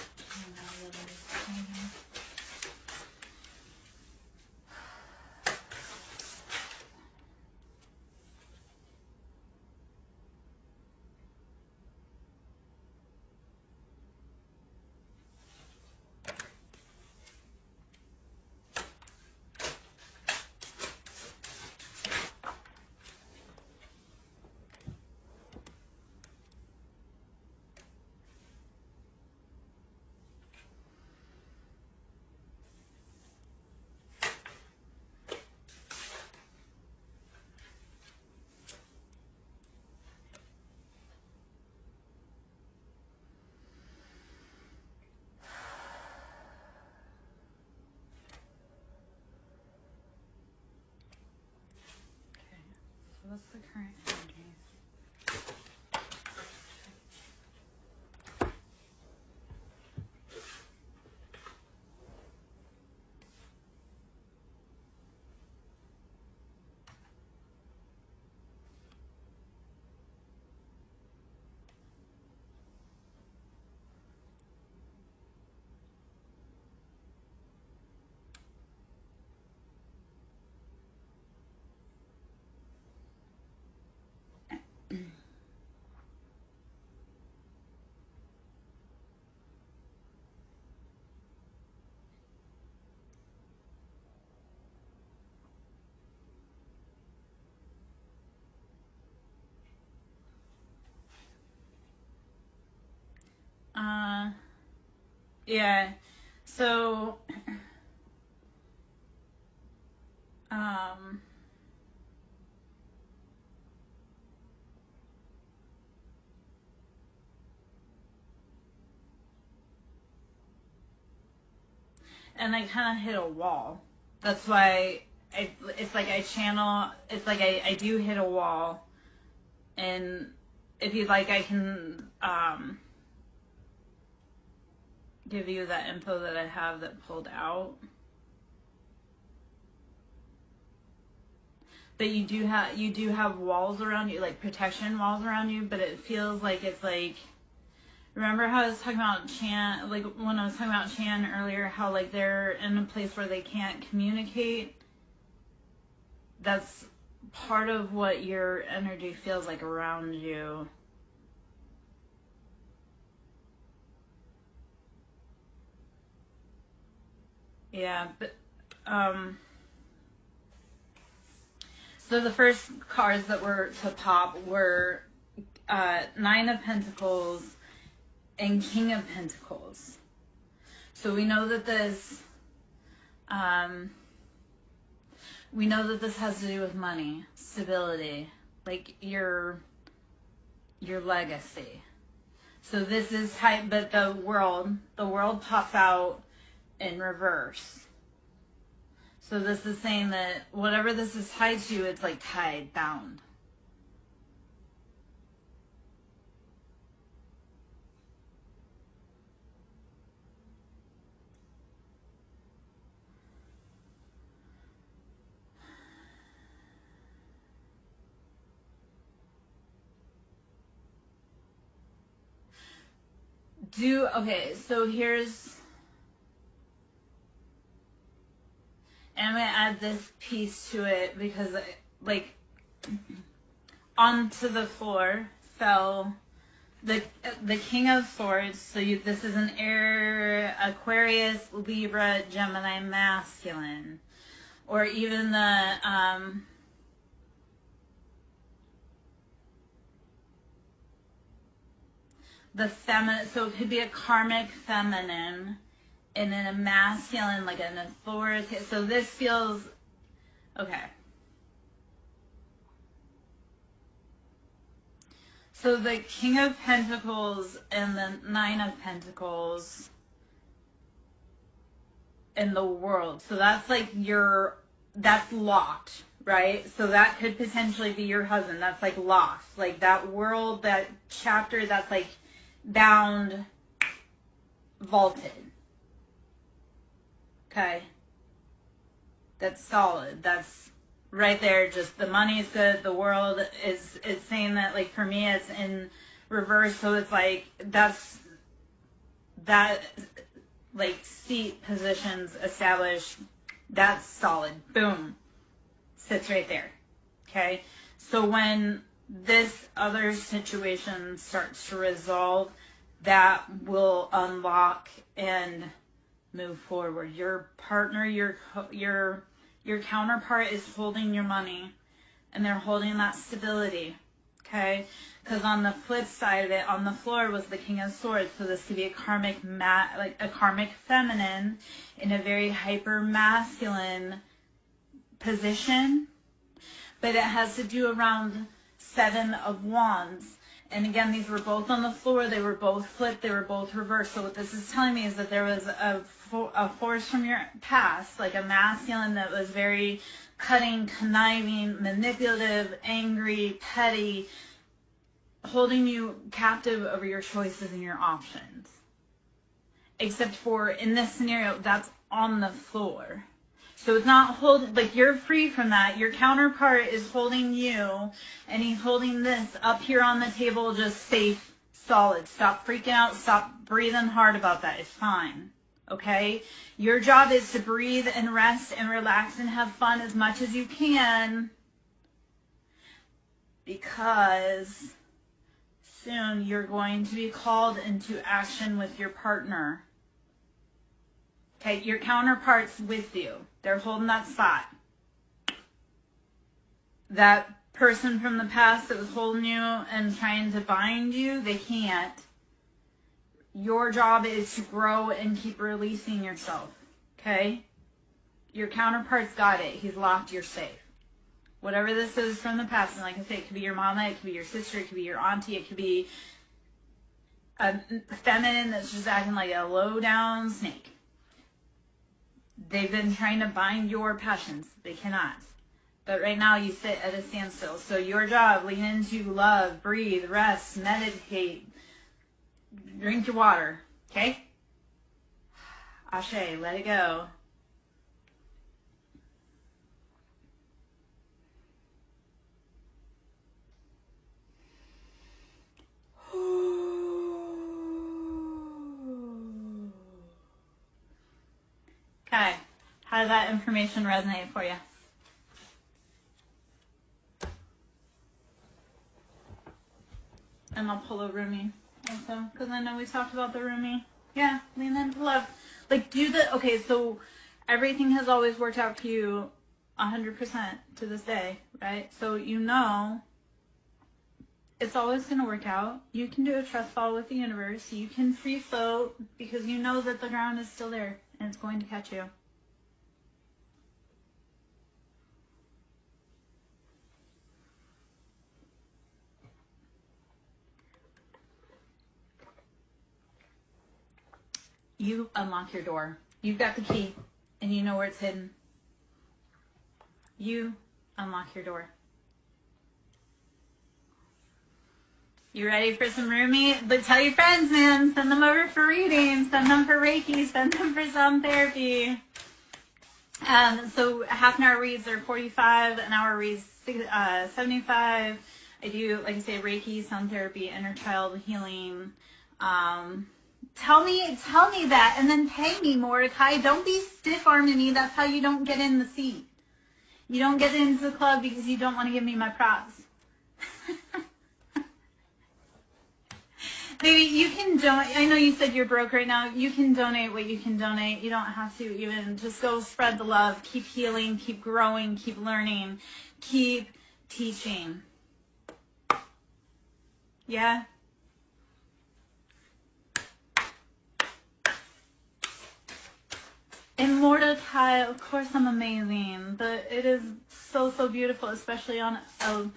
What's the current energy? Yeah, so, and I kind of hit a wall. That's why it's like I do hit a wall, and if you'd like, I can, give you that info that I have that pulled out. But you do have walls around you, like protection walls around you, but it feels like it's like, remember how I was talking about Chan, like when I was talking about Chan earlier, how like they're in a place where they can't communicate? That's part of what your energy feels like around you. Yeah, but, so the first cards that were to pop were Nine of Pentacles and King of Pentacles. So we know that this has to do with money, stability, like your legacy. So this is tight, but the world pops out in reverse. So this is saying that whatever this is tied to, it's like tied, bound. Okay, so here's, and I'm going to add this piece to it because, like, onto the floor fell the King of Swords. So this is an air, Aquarius, Libra, Gemini masculine. Or even the feminine, so it could be a karmic feminine and then a masculine, like an authority. So this feels, okay. So the King of Pentacles and the Nine of Pentacles in the world. So that's like that's locked, right? So that could potentially be your husband. That's like locked. Like that world, that chapter, that's like bound, vaulted. Okay. That's solid. That's right there. Just the money is good. The world is saying that, like, for me, it's in reverse. So it's like, that, like, seat positions established. That's solid. Boom. Sits right there. Okay. So when this other situation starts to resolve, that will unlock and move forward. Your partner, your counterpart is holding your money, and they're holding that stability, okay? Because on the flip side of it, on the floor was the King of Swords. So this could be a karmic like a karmic feminine in a very hyper masculine position, but it has to do around Seven of Wands. And again, these were both on the floor. They were both flipped. They were both reversed. So what this is telling me is that there was a force from your past, like a masculine that was very cutting, conniving, manipulative, angry, petty, holding you captive over your choices and your options. Except for, in this scenario, that's on the floor. So it's not holding, like, you're free from that. Your counterpart is holding you, and he's holding this up here on the table, just safe, solid. Stop freaking out. Stop breathing hard about that. It's fine. Okay? Your job is to breathe and rest and relax and have fun as much as you can, because soon you're going to be called into action with your partner. Okay, your counterpart's with you. They're holding that spot. That person from the past that was holding you and trying to bind you, they can't. Your job is to grow and keep releasing yourself. Okay? Your counterpart's got it. He's locked. You're safe. Whatever this is from the past, and like I say, it could be your mama, it could be your sister, it could be your auntie, it could be a feminine that's just acting like a low-down snake. They've been trying to bind your passions. They cannot. But right now you sit at a standstill. So your job, lean into love, breathe, rest, meditate, drink your water. Okay? Ashe, let it go. Okay, how did that information resonate for you? And I'll pull a roomie also, because I know we talked about the roomie. Yeah, lean into love. Like, okay, so everything has always worked out for you 100% to this day, right? So you know It's always going to work out. You can do a trust fall with the universe. You can free float because you know that the ground is still there and it's going to catch you. You unlock your door. You've got the key and you know where it's hidden. You unlock your door. You ready for some roomie? But tell your friends, man. Send them over for readings. Send them for Reiki. Send them for sound therapy. So half an hour reads are 45. An hour reads 75. I do, like I say, Reiki, sound therapy, inner child healing. Tell me that, and then pay me, Mordecai. Don't be stiff-arming me. That's how you don't get in the seat. You don't get into the club because you don't want to give me my props. Baby, you can donate. I know you said you're broke right now. You can donate what you can donate. You don't have to even. Just go spread the love. Keep healing. Keep growing. Keep learning. Keep teaching. Yeah? And Mordecai, of course I'm amazing. But it is so, so beautiful, especially on a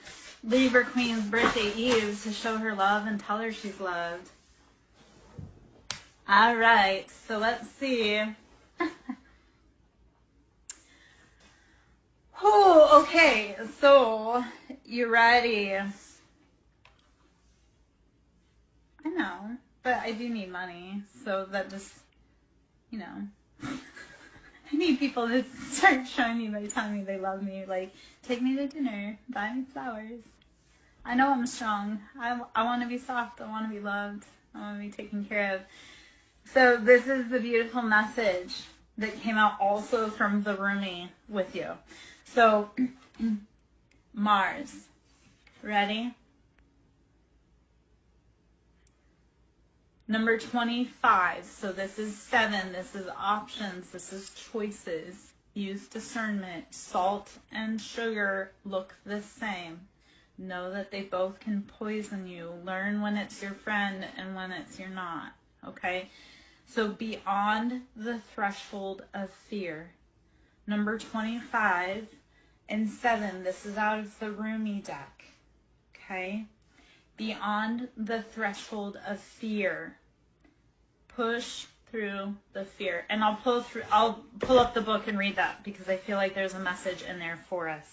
Libra Queen's birthday eve, to show her love and tell her she's loved. All right, so let's see. Oh, okay, so you ready? I know, but I do need money, so that just, you know. I need people to start showing me by telling me they love me. Like, take me to dinner, buy me flowers. I know I'm strong. I want to be soft. I want to be loved. I want to be taken care of. So this is the beautiful message that came out also from the roomie with you. So, Mars. Ready? Number 25. So this is 7. This is options. This is choices. Use discernment. Salt and sugar look the same. Know that they both can poison you. Learn when it's your friend and when it's your not. Okay? So beyond the threshold of fear. Number 25 and 7. This is out of the roomie deck. Okay? Beyond the threshold of fear. Push through the fear. And I'll pull up the book and read that because I feel like there's a message in there for us.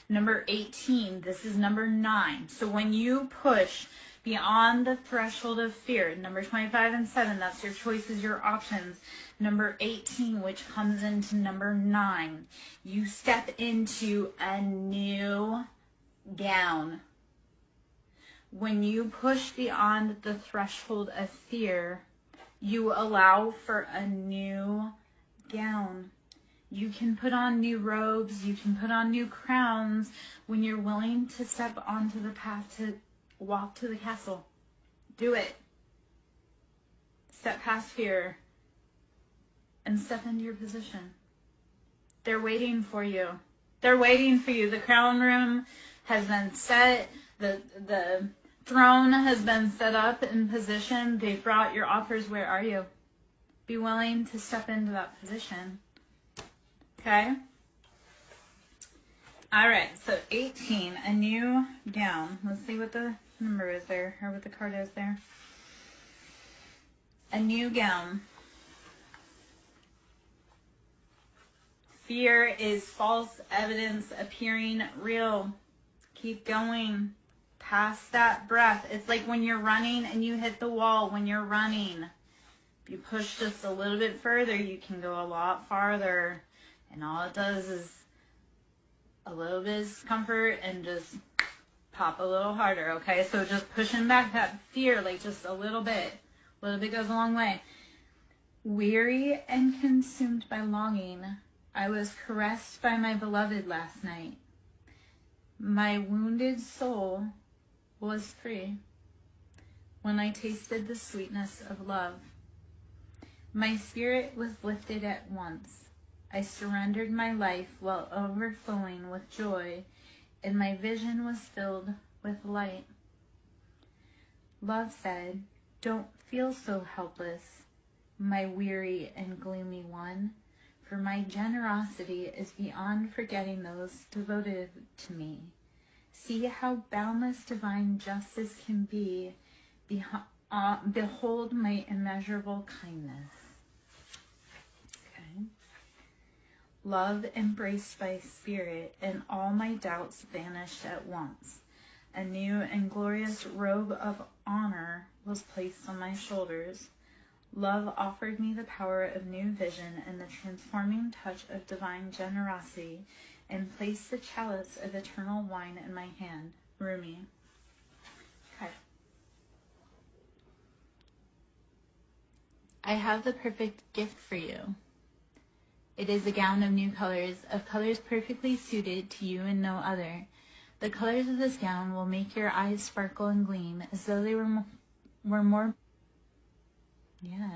Number 18, this is number 9. So when you push beyond the threshold of fear, number 25 and 7, that's your choices, your options. Number 18, which comes into number 9, you step into a new gown. When you push beyond the threshold of fear, you allow for a new gown. You can put on new robes, you can put on new crowns when you're willing to step onto the path to walk to the castle. Do it. Step past fear and step into your position. They're waiting for you. They're waiting for you. The crown room has been set. The throne has been set up in position. They've brought your offers. Where are you? Be willing to step into that position. Okay? All right, so 18, a new gown. Let's see what the number is there, or what the card is there. A new gown. Fear is false evidence appearing real. Keep going. Past that breath. It's like when you're running and you hit the wall. When you're running, if you push just a little bit further, you can go a lot farther. And all it does is a little bit of discomfort and just pop a little harder, okay? So just pushing back that fear, like just a little bit. A little bit goes a long way. Weary and consumed by longing, I was caressed by my beloved last night. My wounded soul was free when I tasted the sweetness of love. My spirit was lifted at once. I surrendered my life while overflowing with joy, and my vision was filled with light. Love said, "Don't feel so helpless, my weary and gloomy one, for my generosity is beyond forgetting those devoted to me. See how boundless divine justice can be. Behold my immeasurable kindness." Okay. Love embraced my spirit, and all my doubts vanished at once. A new and glorious robe of honor was placed on my shoulders. Love offered me the power of new vision and the transforming touch of divine generosity, and placed the chalice of eternal wine in my hand. Rumi. Okay. I have the perfect gift for you. It is a gown of new colors, of colors perfectly suited to you and no other. The colors of this gown will make your eyes sparkle and gleam as though they were more... Yeah.